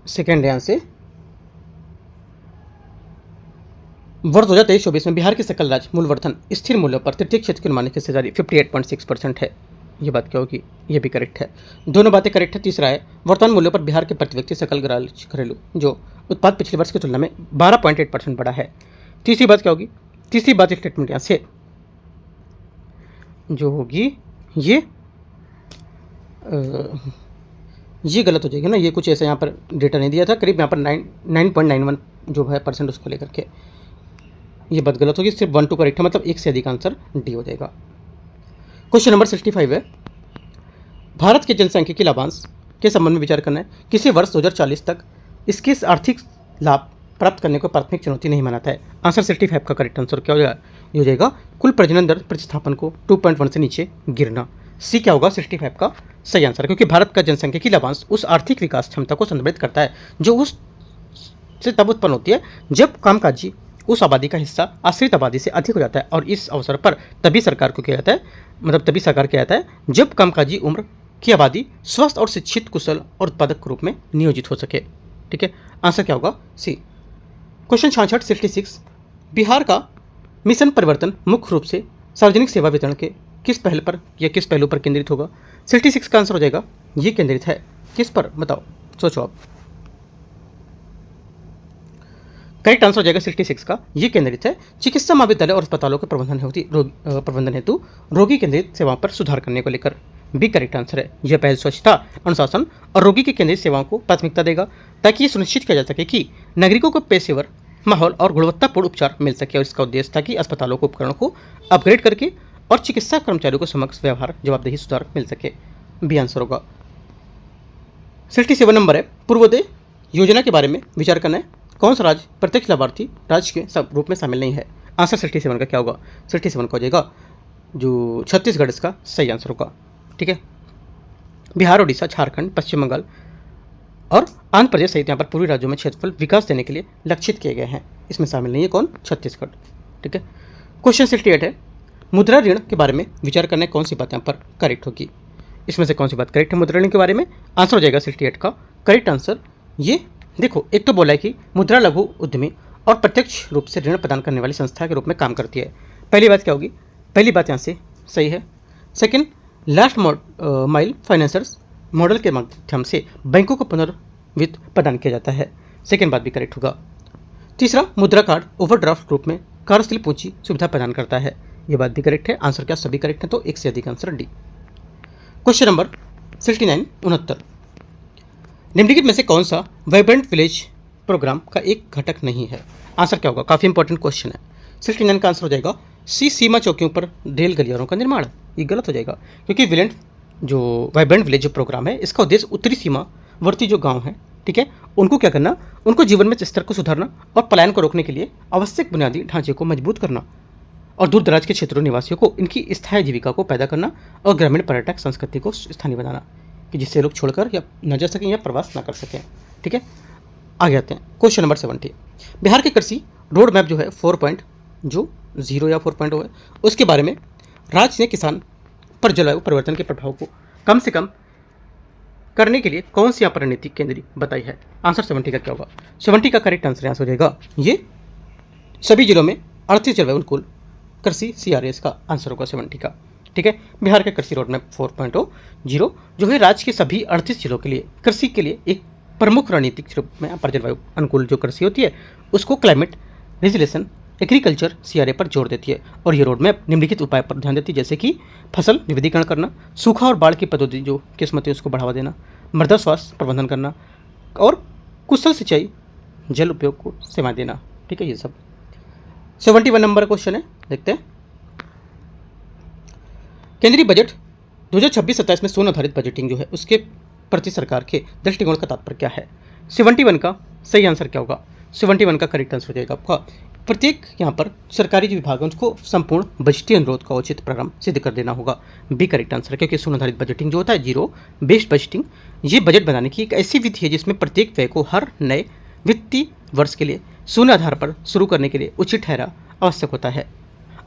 सेकेंड यहाँ से वर्ष 2023-24 में बिहार के सकल राज्य मूलवर्धन स्थिर मूल्यों पर तृतीय क्षेत्र की अनुमानित हिस्सेदारी 58.6% है। ये बात क्या होगी? ये भी करेक्ट है, दोनों बातें करेक्ट है। तीसरा है, वर्तमान मूल्यों पर बिहार के प्रति व्यक्ति सकल घरेलू जो उत्पाद पिछले वर्ष की तुलना में 12.8% बढ़ा है। तीसरी बात क्या होगी? तीसरी बात स्टेटमेंट यहाँ से जो होगी ये गलत हो जाएगी ना, ये कुछ ऐसा यहाँ पर डेटा नहीं दिया था, करीब यहाँ पर 9.91 जो है परसेंट उसको लेकर के, ये बात गलत होगी। सिर्फ 1 2 करेक्ट है, मतलब एक से अधिक आंसर डी हो जाएगा। क्वेश्चन नंबर 65 है, भारत के जनसांख्यिकी लाभांश के संबंध में विचार करना है। किसी वर्ष 2040 तक इसके आर्थिक लाभ प्राप्त करने को प्राथमिक चुनौती नहीं मानता है। आंसर 65 का करेक्ट आंसर क्या हो जाएगा? ये हो जाएगा कुल प्रजनन दर प्रतिस्थापन को 2.1 से नीचे गिरना। सी क्या होगा? 65 का सही आंसर, क्योंकि भारत का जनसांख्यिकी लाभांश उस आर्थिक विकास क्षमता को संदर्भित करता है जो उस से तब उत्पन्न होती है जब कामकाजी उस आबादी का हिस्सा आश्रित आबादी से अधिक हो जाता है, और इस अवसर पर तभी सरकार को किया जाता है, मतलब तभी सरकार किया जाता है जब कामकाजी उम्र की आबादी स्वस्थ और शिक्षित, कुशल और उत्पादक के रूप में नियोजित हो सके। ठीक है, आंसर क्या होगा? सी। क्वेश्चन 66 बिहार का मिशन परिवर्तन मुख्य रूप से सार्वजनिक सेवा वितरण के किस पहल पर या किस पहलू पर केंद्रित होगा? 66 का आंसर हो जाएगा, ये केंद्रित है किस पर? बताओ, सोचो आप। करेक्ट आंसर हो जाएगा 66 का, ये केंद्रित है चिकित्सा महाविद्यालय और अस्पतालों के प्रबंधन हेतु रोगी केंद्रित सेवाओं पर सुधार करने को लेकर। भी करेक्ट आंसर है। यह पहल स्वच्छता, अनुशासन और रोगी की केंद्रित सेवाओं को प्राथमिकता देगा ताकि ये सुनिश्चित किया जा सके कि नागरिकों को पेशेवर माहौल और गुणवत्तापूर्ण उपचार मिल सके, और इसका उद्देश्य था कि अस्पतालों को उपकरणों को अपग्रेड करके और चिकित्सा कर्मचारियों को समक्ष व्यवहार जवाबदेही सुधार मिल सके। बी आंसर होगा। 67 नंबर है, पूर्वोदय योजना के बारे में विचार करना है। कौन सा राज्य प्रत्यक्ष लाभार्थी राज्य के सब रूप में शामिल नहीं है? आंसर 67 का क्या होगा? 67 का हो जाएगा जो छत्तीसगढ़, इसका सही आंसर होगा। ठीक है, बिहार, उड़ीसा, झारखंड, पश्चिम बंगाल और आंध्र प्रदेश सहित यहाँ पर पूर्वी राज्यों में क्षेत्रफल विकास देने के लिए लक्षित किए गए हैं, इसमें शामिल नहीं है कौन? छत्तीसगढ़। ठीक है, क्वेश्चन 68 है, मुद्रा ऋण के बारे में विचार करने कौन सी बात यहाँ पर करेक्ट होगी? इसमें से कौन सी बात करेक्ट है मुद्रा ऋण के बारे में? आंसर हो जाएगा 68 का करेक्ट आंसर। ये देखो, एक तो बोला है कि मुद्रा लघु उद्यमी और प्रत्यक्ष रूप से ऋण प्रदान करने वाली संस्था के रूप में काम करती है। पहली बात क्या होगी? पहली बात यहाँ से सही है। Second, last mile financiers model के माध्यम से बैंकों को पुनर्वित्त प्रदान किया जाता है। सेकंड बात भी करेक्ट होगा। तीसरा, मुद्रा कार्ड ओवरड्राफ्ट रूप में कार्यशील पूंजी सुविधा प्रदान करता है। यह बात भी करेक्ट है। आंसर क्या सभी करेक्ट है? तो एक से अधिक आंसर डी। क्वेश्चन नंबर 69 निम्नलिखित में से कौन सा वाइब्रेंट विलेज प्रोग्राम का एक घटक नहीं है? आंसर क्या होगा? काफी इंपॉर्टेंट क्वेश्चन है। 69 का आंसर हो जाएगा सी, सीमा चौकियों पर रेल गलियारों का निर्माण। ये गलत हो जाएगा, क्योंकि वाइब्रेंट विलेज जो प्रोग्राम है, इसका उद्देश्य उत्तरी सीमावर्ती जो गांव हैं, ठीक है, उनको क्या करना? उनको जीवन में स्तर को सुधारना और पलायन को रोकने के लिए आवश्यक बुनियादी ढांचे को मजबूत करना और दूर दराज के क्षेत्रों निवासियों को इनकी स्थायी जीविका को पैदा करना और ग्रामीण पर्यटक संस्कृति को स्थानीय बनाना, कि जिससे लोग छोड़कर या न जा सकें या प्रवास न कर सकें। ठीक है, आगे आते हैं। क्वेश्चन नंबर 70, बिहार के कृषि रोड मैप जो है 4.0 या 4.0 है, उसके बारे में राज्य ने किसान पर जलवायु परिवर्तन के प्रभाव को कम से कम करने के लिए कौन सी यहाँ पर रणनीति केंद्रित बताई है? आंसर 70 का क्या होगा? 70 का करेक्ट आंसर यहाँ हो जाएगा ये सभी जिलों में 38 जलवायु अनुकूल कृषि CRS का आंसर होगा 70 का। ठीक है, बिहार के कृषि रोड मैप 4.0 जो है राज्य के सभी 38 जिलों के लिए कृषि के लिए एक प्रमुख रणनीतिक रूप में यहाँ पर जलवायु अनुकूल जो कृषि होती है उसको क्लाइमेट रेजिलेशन एग्रीकल्चर CRA पर जोर देती है और ये रोड मैप निम्नलिखित उपाय पर ध्यान देती है, जैसे कि फसल विविधीकरण करना, सूखा और बाढ़ की पद्धति जो किस्मत है उसको बढ़ावा देना, मृदा स्वास्थ्य प्रबंधन करना और कुशल सिंचाई जल उपयोग को सेवाएं देना। ठीक है, ये सब 71 नंबर क्वेश्चन है, देखते हैं। केंद्रीय बजट 2026-27 में शून्य आधारित बजटिंग जो है उसके प्रति सरकार के दृष्टिकोण का तात्पर्य क्या है? 71 का सही आंसर क्या होगा? 71 का करेक्ट आंसर हो जाएगा आपका प्रत्येक यहाँ पर सरकारी जो विभाग है उसको संपूर्ण बजटीय अनुरोध का उचित प्रोग्राम सिद्ध कर देना होगा। बी करेक्ट आंसर, क्योंकि शून्य आधारित बजटिंग जो होता है, जीरो बेस्ड बजटिंग, ये बजट बनाने की एक ऐसी विधि है जिसमें प्रत्येक व्यय को हर नए वित्तीय वर्ष के लिए शून्य आधार पर शुरू करने के लिए उचित ठहरा आवश्यक होता है।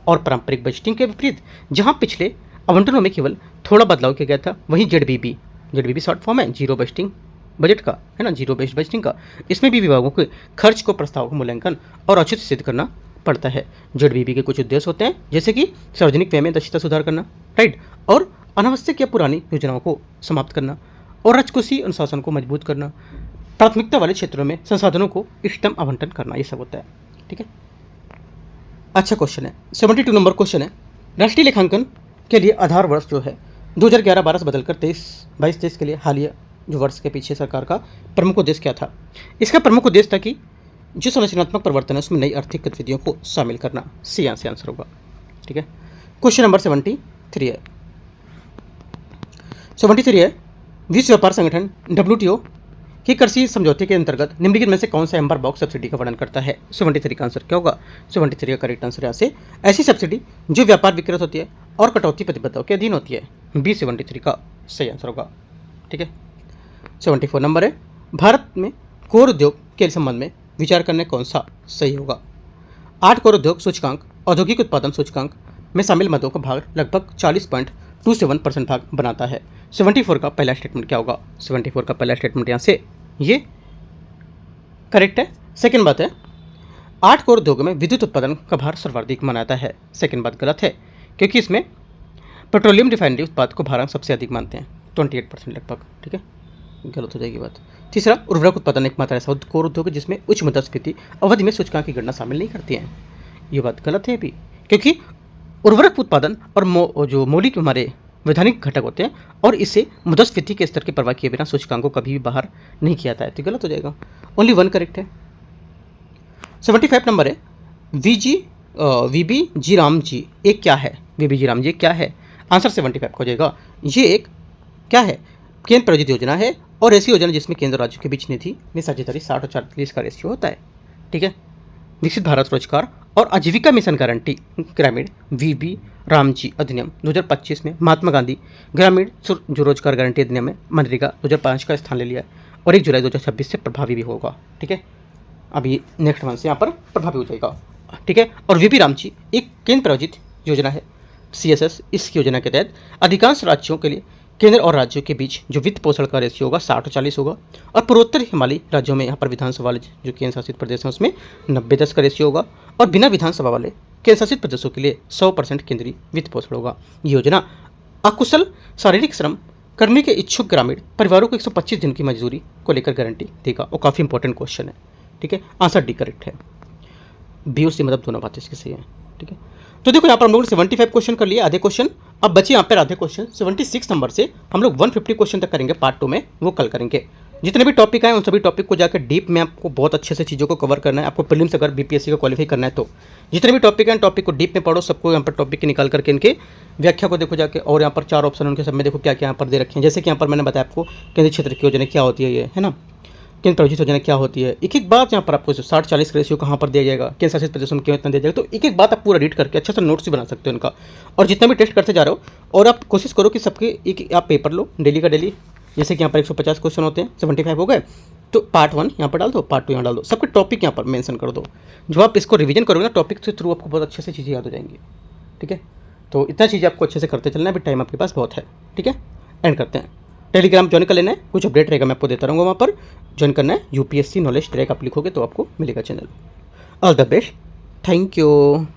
और पारंपरिक बजटिंग के विपरीत जहाँ पिछले आवंटनों में केवल थोड़ा बदलाव किया गया था, वहीं जेडबीबी शॉर्ट फॉर्म है जीरो बजटिंग बजट का, है ना, जीरो बेस्ड बजटिंग का। इसमें भी विभागों के खर्च को प्रस्ताव का मूल्यांकन और औचित्य सिद्ध करना पड़ता है। जेडबीबी के कुछ उद्देश्य होते हैं, जैसे कि सार्वजनिक व्यय में दक्षता सुधार करना, राइट, और अनावश्यक या पुरानी योजनाओं को समाप्त करना और राजकोषीय अनुशासन को मजबूत करना, प्राथमिकता वाले क्षेत्रों में संसाधनों को इष्टतम आवंटन करना, ये सब होता है। ठीक है, अच्छा क्वेश्चन है। 72 नंबर क्वेश्चन है, राष्ट्रीय लेखांकन के लिए आधार वर्ष जो है 2011-12 से बदलकर 23-22-23 के लिए हालिया जो वर्ष के पीछे सरकार का प्रमुख उद्देश्य क्या था? इसका प्रमुख उद्देश्य था कि जो संरचनात्मक परिवर्तन है उसमें नई आर्थिक गतिविधियों को शामिल करना। सी आंसर होगा। ठीक है, क्वेश्चन नंबर 73 है। 73 है, विश्व व्यापार संगठन WTO के कृषि समझौते के अंतर्गत निम्नलिखित में से कौन सा एम्बर बॉक्स सब्सिडी का वर्णन करता है? 73 का आंसर क्या होगा? 73 का करेक्ट आंसर यहाँ से ऐसी सब्सिडी जो व्यापार विकृत होती है और कटौती प्रतिबद्धताओं के अधीन होती है। बी 73 का सही आंसर होगा। ठीक है, 74 नंबर है, भारत में कोर उद्योग के संबंध में विचार करने कौन सा सही होगा? 8 कोर उद्योग सूचकांक औद्योगिक उत्पादन सूचकांक में शामिल मदों का भाग लगभग 40.27% भाग बनाता है। 74 का पहला स्टेटमेंट क्या होगा? 74 का पहला स्टेटमेंट यहाँ से ये करेक्ट है। सेकंड बात है, 8 कोर उद्योग में विद्युत उत्पादन का भार सर्वाधिक मानता है। सेकंड बात गलत है, क्योंकि इसमें पेट्रोलियम रिफाइनरी उत्पाद को भार सबसे अधिक मानते हैं, 28% लगभग। ठीक है, गलत हो जाएगी बात। तीसरा, उर्वरक उत्पादन एकमात्र ऐसा कोर उद्योग है जिसमें उच्च मुद्रास्फीति अवधि में सूचकांक की गणना शामिल नहीं करती है। ये बात गलत है भी, क्योंकि उर्वरक उत्पादन और जो मौलिक हमारे वैधानिक घटक होते हैं और इसे मुद्रास्फीति के स्तर की परवाह किए बिना सूचकांक को कभी भी बाहर नहीं किया जाता है, तो गलत हो जाएगा। ओनली 1 करेक्ट है। 75 नंबर है, VB जी राम जी एक क्या है? VB जी राम जी क्या है? आंसर 75 का हो जाएगा। ये एक क्या है? केंद्र प्रायोजित योजना है और ऐसी योजना जिसमें केंद्र और राज्यों के बीच निधि में साझेदारी 60 और 40 का रेशियो होता है। ठीक है, विकसित भारत रोजगार और आजीविका मिशन गारंटी ग्रामीण VB रामजी अधिनियम 2025 में महात्मा गांधी ग्रामीण जो रोजगार गारंटी अधिनियम में मनरेगा 2005 का स्थान ले लिया है और 1 जुलाई 2026 से प्रभावी भी होगा। ठीक है, अभी नेक्स्ट मंथ से यहाँ पर प्रभावी हो जाएगा। ठीक है, और VB रामजी एक केंद्र प्रायोजित योजना है CSS। इस योजना के तहत अधिकांश राज्यों के लिए केंद्र और राज्यों के बीच जो वित्त पोषण का रेशियो होगा 60 और 40 होगा और पूर्वोत्तर हिमालयी राज्यों में यहाँ पर विधानसभा वाले जो केंद्र शासित प्रदेश हैं उसमें 90-10 का रेशियो होगा और बिना विधानसभा वाले केंद्र शासित प्रदेशों के लिए 100% केंद्रीय वित्त पोषण होगा। ये योजना अकुशल शारीरिक श्रम करने के इच्छुक ग्रामीण परिवारों को 125 दिन की मजदूरी को लेकर गारंटी देगा और काफ़ी इंपॉर्टेंट क्वेश्चन है। ठीक है, आंसर डी करेक्ट है। बी और सी मतलब दोनों बातें इसकी सही है। ठीक है, तो देखो यहाँ पर हम लोगों ने 75 क्वेश्चन कर लिए, आधे क्वेश्चन। अब बचे यहाँ पर आधे क्वेश्चन। 76 नंबर से हम लोग 150 क्वेश्चन तक करेंगे पार्ट 2 में, वो कल करेंगे। जितने भी टॉपिक आए उन सभी टॉपिक को जाकर डीप में आपको बहुत अच्छे से चीज़ों को कवर करना है। आपको प्रीलिम्स अगर BPSC का क्वालिफाई करना है तो जितने भी टॉपिक हैं टॉपिक को डीप में पढ़ो, सबको यहाँ पर टॉपिक के निकाल करके इनके व्याख्या को देखो जाके, और यहाँ पर 4 ऑप्शन उनके सब में देखो क्या क्या यहाँ पर दे रखे हैं। जैसे कि यहाँ पर मैंने बताया आपको केंद्रीय क्षेत्र की योजना क्या होती है, ये है ना, केंद्र प्रायोजित योजना क्या होती है। एक एक बात यहाँ पर आपको 60-40 रेशियो कहाँ पर दिया जाएगा, केंद्र शासित प्रदेशों में क्यों इतना दिया जाएगा, तो एक एक बात आप पूरा रीड करके अच्छा सा नोट्स भी बना सकते हो उनका। और जितना भी टेस्ट करते जा रहे हो और आप कोशिश करो कि सबके एक आप पेपर लो डेली का डेली। जैसे कि यहाँ पर 150 क्वेश्चन होते हैं, 75 हो गए, तो पार्ट 1 यहाँ पर डाल दो, पार्ट 2 यहाँ डाल दो, सबके टॉपिक यहाँ पर मेंशन कर दो। जो आप इसको रिवीजन करोगे ना टॉपिक के थ्रू, आपको बहुत अच्छे से चीज़ें याद हो जाएंगी। ठीक है, तो इतना चीज़ आपको अच्छे से करते चलना है, अभी टाइम आपके पास बहुत है। ठीक है, एंड करते हैं। टेलीग्राम ज्वाइन कर लेना है, कुछ अपडेट रहेगा मैं आपको देता रहूँगा, वहाँ पर ज्वाइन करना है। UPSC नॉलेज ट्रैक आप लिखोगे तो आपको मिलेगा channel. All the best, thank you.